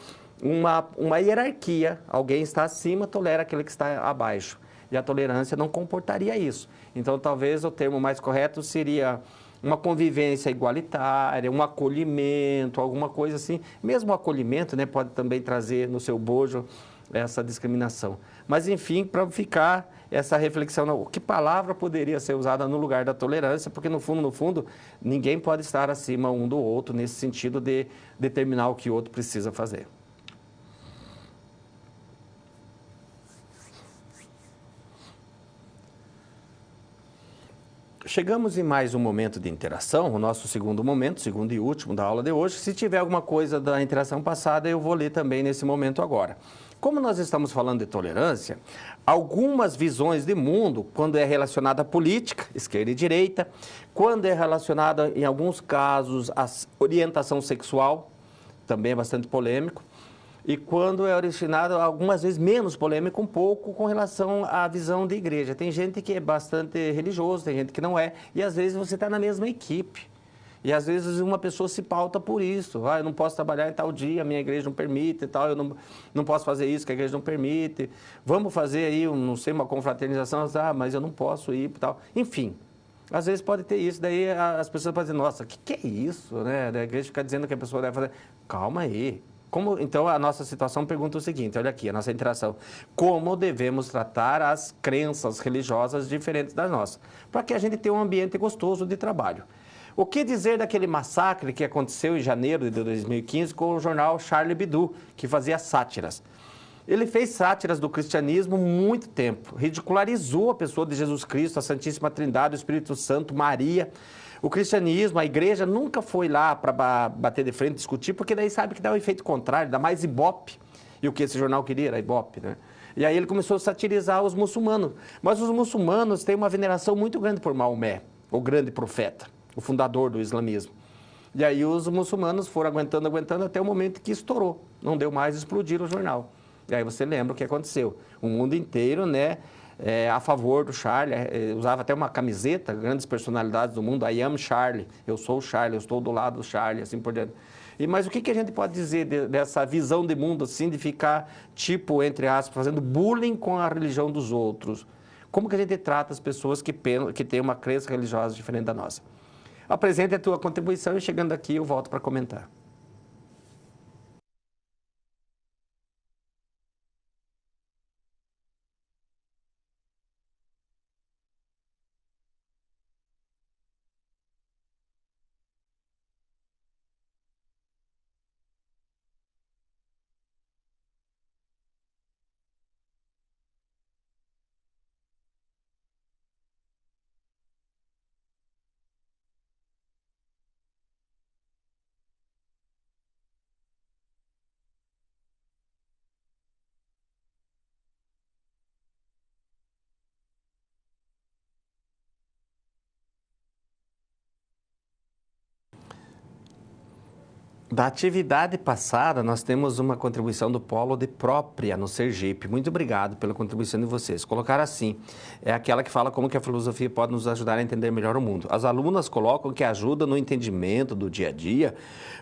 uma hierarquia. Alguém está acima, tolera aquele que está abaixo. E a tolerância não comportaria isso. Então talvez o termo mais correto seria uma convivência igualitária, um acolhimento, alguma coisa assim. Mesmo o acolhimento, né, pode também trazer no seu bojo essa discriminação. Mas, enfim, para ficar essa reflexão, que palavra poderia ser usada no lugar da tolerância, porque, no fundo, ninguém pode estar acima um do outro nesse sentido de determinar o que o outro precisa fazer. Chegamos em mais um momento de interação, o nosso segundo momento, segundo e último da aula de hoje. Se tiver alguma coisa da interação passada, eu vou ler também nesse momento agora. Como nós estamos falando de tolerância, algumas visões de mundo, quando é relacionada à política, esquerda e direita, quando é relacionada, em alguns casos, à orientação sexual, também é bastante polêmico, e quando é originado, algumas vezes menos polêmico, um pouco com relação à visão de igreja. Tem gente que é bastante religioso, tem gente que não é, e às vezes você está na mesma equipe. E às vezes uma pessoa se pauta por isso. Eu não posso trabalhar em tal dia, a minha igreja não permite e tal, eu não posso fazer isso que a igreja não permite. Vamos fazer aí, não sei, uma confraternização, mas eu não posso ir e tal. Enfim, às vezes pode ter isso, daí as pessoas podem dizer: nossa, o que é isso, né? A igreja fica dizendo que a pessoa deve fazer. Calma aí. Então, a nossa situação pergunta o seguinte, olha aqui, a nossa interação. Como devemos tratar as crenças religiosas diferentes das nossas? Para que a gente tenha um ambiente gostoso de trabalho. O que dizer daquele massacre que aconteceu em janeiro de 2015 com o jornal Charlie Hebdo, que fazia sátiras? Ele fez sátiras do cristianismo muito tempo, ridicularizou a pessoa de Jesus Cristo, a Santíssima Trindade, o Espírito Santo, Maria. O cristianismo, a igreja nunca foi lá para bater de frente, discutir, porque daí sabe que dá o efeito contrário, dá mais ibope. E o que esse jornal queria era ibope, né? E aí ele começou a satirizar os muçulmanos. Mas os muçulmanos têm uma veneração muito grande por Maomé, o grande profeta, o fundador do islamismo. E aí os muçulmanos foram aguentando até o momento que estourou. Não deu mais, explodir o jornal. E aí você lembra o que aconteceu. O mundo inteiro, né, a favor do Charlie, usava até uma camiseta, grandes personalidades do mundo: I am Charlie, eu sou o Charlie, eu estou do lado do Charlie, assim por diante. Mas o que a gente pode dizer dessa visão de mundo, assim, de ficar, tipo, entre aspas, fazendo bullying com a religião dos outros? Como que a gente trata as pessoas que têm uma crença religiosa diferente da nossa? Apresente a tua contribuição e, chegando aqui, eu volto para comentar. Da atividade passada, nós temos uma contribuição do Polo de Própria, no Sergipe. Muito obrigado pela contribuição de vocês. Colocar assim, é aquela que fala como que a filosofia pode nos ajudar a entender melhor o mundo. As alunas colocam que ajuda no entendimento do dia a dia,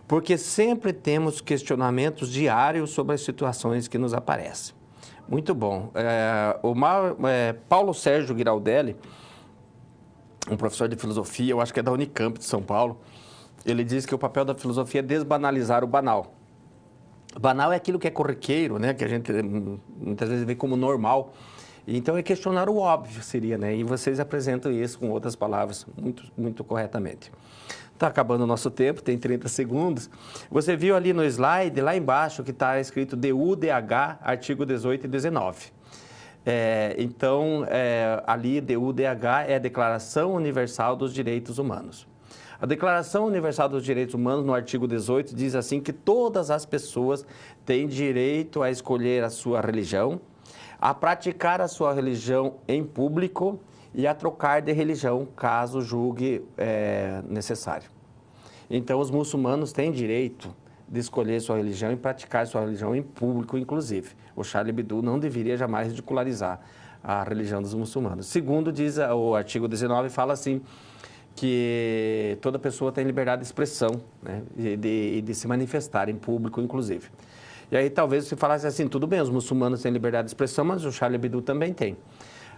porque sempre temos questionamentos diários sobre as situações que nos aparecem. Muito bom. Paulo Sérgio Giraldelli, um professor de filosofia, eu acho que é da Unicamp de São Paulo, ele diz que o papel da filosofia é desbanalizar o banal. O banal é aquilo que é corriqueiro, né? Que a gente muitas vezes vê como normal. Então, é questionar o óbvio, seria, né? E vocês apresentam isso com outras palavras muito corretamente. Está acabando o nosso tempo, tem 30 segundos. Você viu ali no slide, lá embaixo, que está escrito DUDH, artigo 18 e 19. Ali, DUDH é a Declaração Universal dos Direitos Humanos. A Declaração Universal dos Direitos Humanos, no artigo 18, diz assim que todas as pessoas têm direito a escolher a sua religião, a praticar a sua religião em público e a trocar de religião, caso julgue necessário. Então, os muçulmanos têm direito de escolher sua religião e praticar sua religião em público, inclusive. O Charlie Hebdo não deveria jamais ridicularizar a religião dos muçulmanos. Segundo, diz o artigo 19, fala assim, que toda pessoa tem liberdade de expressão, né, e de se manifestar em público, inclusive. E aí talvez você falasse assim, tudo bem, os muçulmanos têm liberdade de expressão, mas o Charlie Hebdo também tem.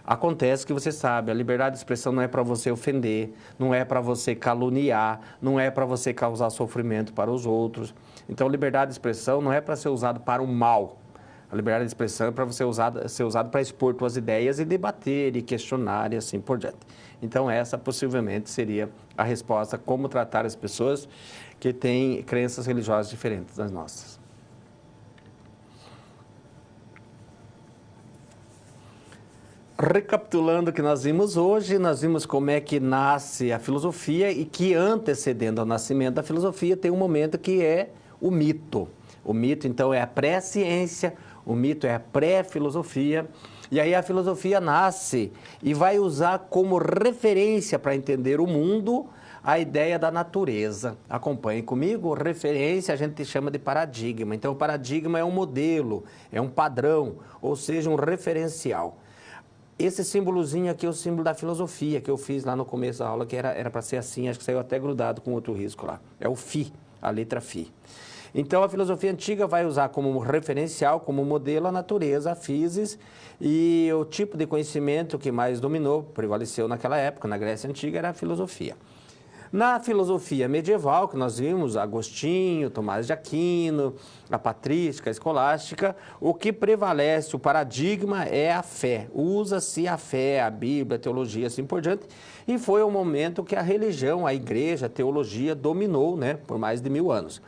Acontece que você sabe, a liberdade de expressão não é para você ofender, não é para você caluniar, não é para você causar sofrimento para os outros. Então, liberdade de expressão não é para ser usado para o mal. A liberdade de expressão é para você ser usado para expor suas ideias e debater e questionar e assim por diante. Então, essa possivelmente seria a resposta, como tratar as pessoas que têm crenças religiosas diferentes das nossas. Recapitulando o que nós vimos hoje, nós vimos como é que nasce a filosofia e que antecedendo ao nascimento da filosofia tem um momento que é o mito. O mito, então, é a pré-ciência, o mito é a pré-filosofia, e aí a filosofia nasce e vai usar como referência para entender o mundo a ideia da natureza. Acompanhe comigo, referência a gente chama de paradigma. Então, o paradigma é um modelo, é um padrão, ou seja, um referencial. Esse símbolozinho aqui é o símbolo da filosofia, que eu fiz lá no começo da aula, que era para ser assim, acho que saiu até grudado com outro risco lá. É o Φ, a letra Φ. Então, a filosofia antiga vai usar como referencial, como modelo, a natureza, a physis, e o tipo de conhecimento que mais dominou, prevaleceu naquela época, na Grécia Antiga, era a filosofia. Na filosofia medieval, que nós vimos, Agostinho, Tomás de Aquino, a patrística, a escolástica, o que prevalece, o paradigma é a fé. Usa-se a fé, a Bíblia, a teologia, assim por diante. E foi o momento que a religião, a igreja, a teologia dominou, né, por mais de 1000 anos.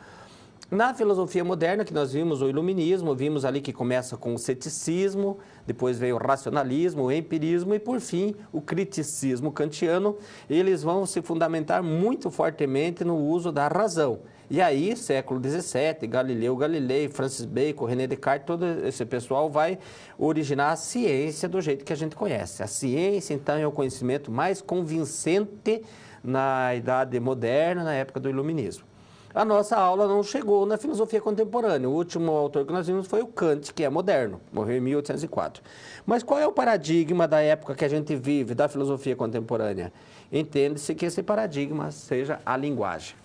Na filosofia moderna, que nós vimos o iluminismo, vimos ali que começa com o ceticismo, depois veio o racionalismo, o empirismo e, por fim, o criticismo kantiano. Eles vão se fundamentar muito fortemente no uso da razão. E aí, século XVII, Galileu Galilei, Francis Bacon, René Descartes, todo esse pessoal vai originar a ciência do jeito que a gente conhece. A ciência, então, é o conhecimento mais convincente na Idade Moderna, na época do iluminismo. A nossa aula não chegou na filosofia contemporânea. O último autor que nós vimos foi o Kant, que é moderno, morreu em 1804. Mas qual é o paradigma da época que a gente vive, da filosofia contemporânea? Entende-se que esse paradigma seja a linguagem.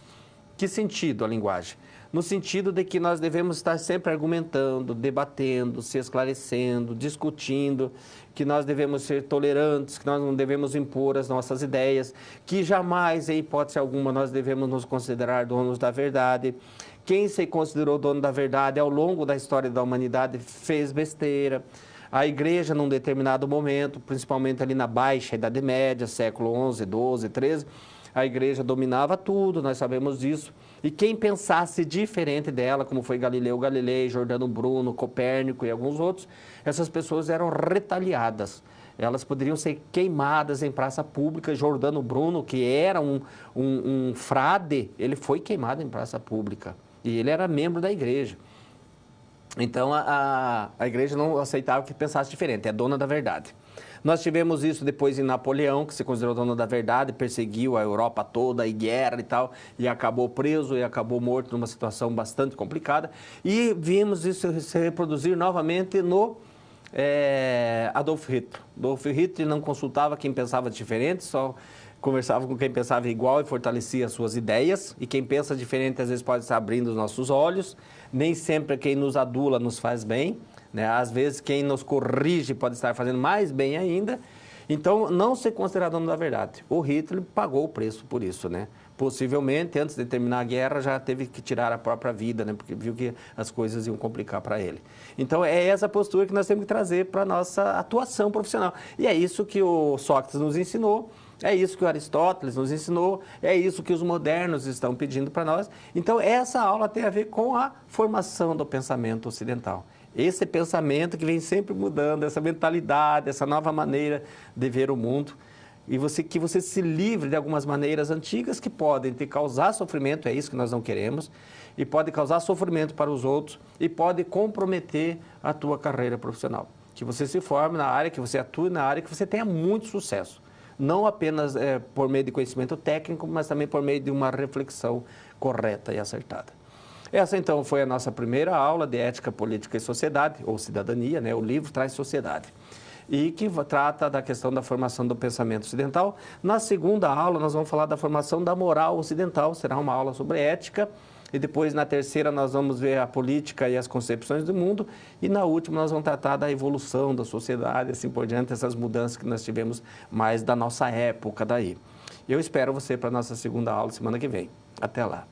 Que sentido a linguagem? No sentido de que nós devemos estar sempre argumentando, debatendo, se esclarecendo, discutindo, que nós devemos ser tolerantes, que nós não devemos impor as nossas ideias, que jamais, em hipótese alguma, nós devemos nos considerar donos da verdade. Quem se considerou dono da verdade ao longo da história da humanidade fez besteira. A igreja, num determinado momento, principalmente ali na Baixa Idade Média, século XI, XII, XIII, a igreja dominava tudo, nós sabemos disso. E quem pensasse diferente dela, como foi Galileu Galilei, Giordano Bruno, Copérnico e alguns outros, essas pessoas eram retaliadas. Elas poderiam ser queimadas em praça pública. Giordano Bruno, que era um frade, ele foi queimado em praça pública. E ele era membro da igreja. Então, a igreja não aceitava que pensasse diferente, é dona da verdade. Nós tivemos isso depois em Napoleão, que se considerou dono da verdade, perseguiu a Europa toda, e guerra e tal, e acabou preso e acabou morto numa situação bastante complicada. E vimos isso se reproduzir novamente no Adolf Hitler. Adolf Hitler não consultava quem pensava diferente, só conversava com quem pensava igual e fortalecia as suas ideias. E quem pensa diferente às vezes pode estar abrindo os nossos olhos. Nem sempre quem nos adula nos faz bem, né? Às vezes quem nos corrige pode estar fazendo mais bem ainda. Então, não ser considerado dono da verdade. O Hitler pagou o preço por isso, né? Possivelmente, antes de terminar a guerra, já teve que tirar a própria vida, né? Porque viu que as coisas iam complicar para ele. Então, é essa postura que nós temos que trazer para a nossa atuação profissional. E é isso que o Sócrates nos ensinou, é isso que o Aristóteles nos ensinou, é isso que os modernos estão pedindo para nós. Então, essa aula tem a ver com a formação do pensamento ocidental. Esse pensamento que vem sempre mudando, essa mentalidade, essa nova maneira de ver o mundo. E que você se livre de algumas maneiras antigas que podem te causar sofrimento, é isso que nós não queremos, e pode causar sofrimento para os outros e pode comprometer a tua carreira profissional. Que você se forme na área, que você atue na área, que você tenha muito sucesso. Não apenas por meio de conhecimento técnico, mas também por meio de uma reflexão correta e acertada. Essa, então, foi a nossa primeira aula de Ética, Política e Sociedade, ou Cidadania, né? O livro traz sociedade. E que trata da questão da formação do pensamento ocidental. Na segunda aula, nós vamos falar da formação da moral ocidental, será uma aula sobre ética. E depois, na terceira, nós vamos ver a política e as concepções do mundo. E na última, nós vamos tratar da evolução da sociedade, assim por diante, essas mudanças que nós tivemos mais da nossa época daí. Eu espero você para a nossa segunda aula semana que vem. Até lá.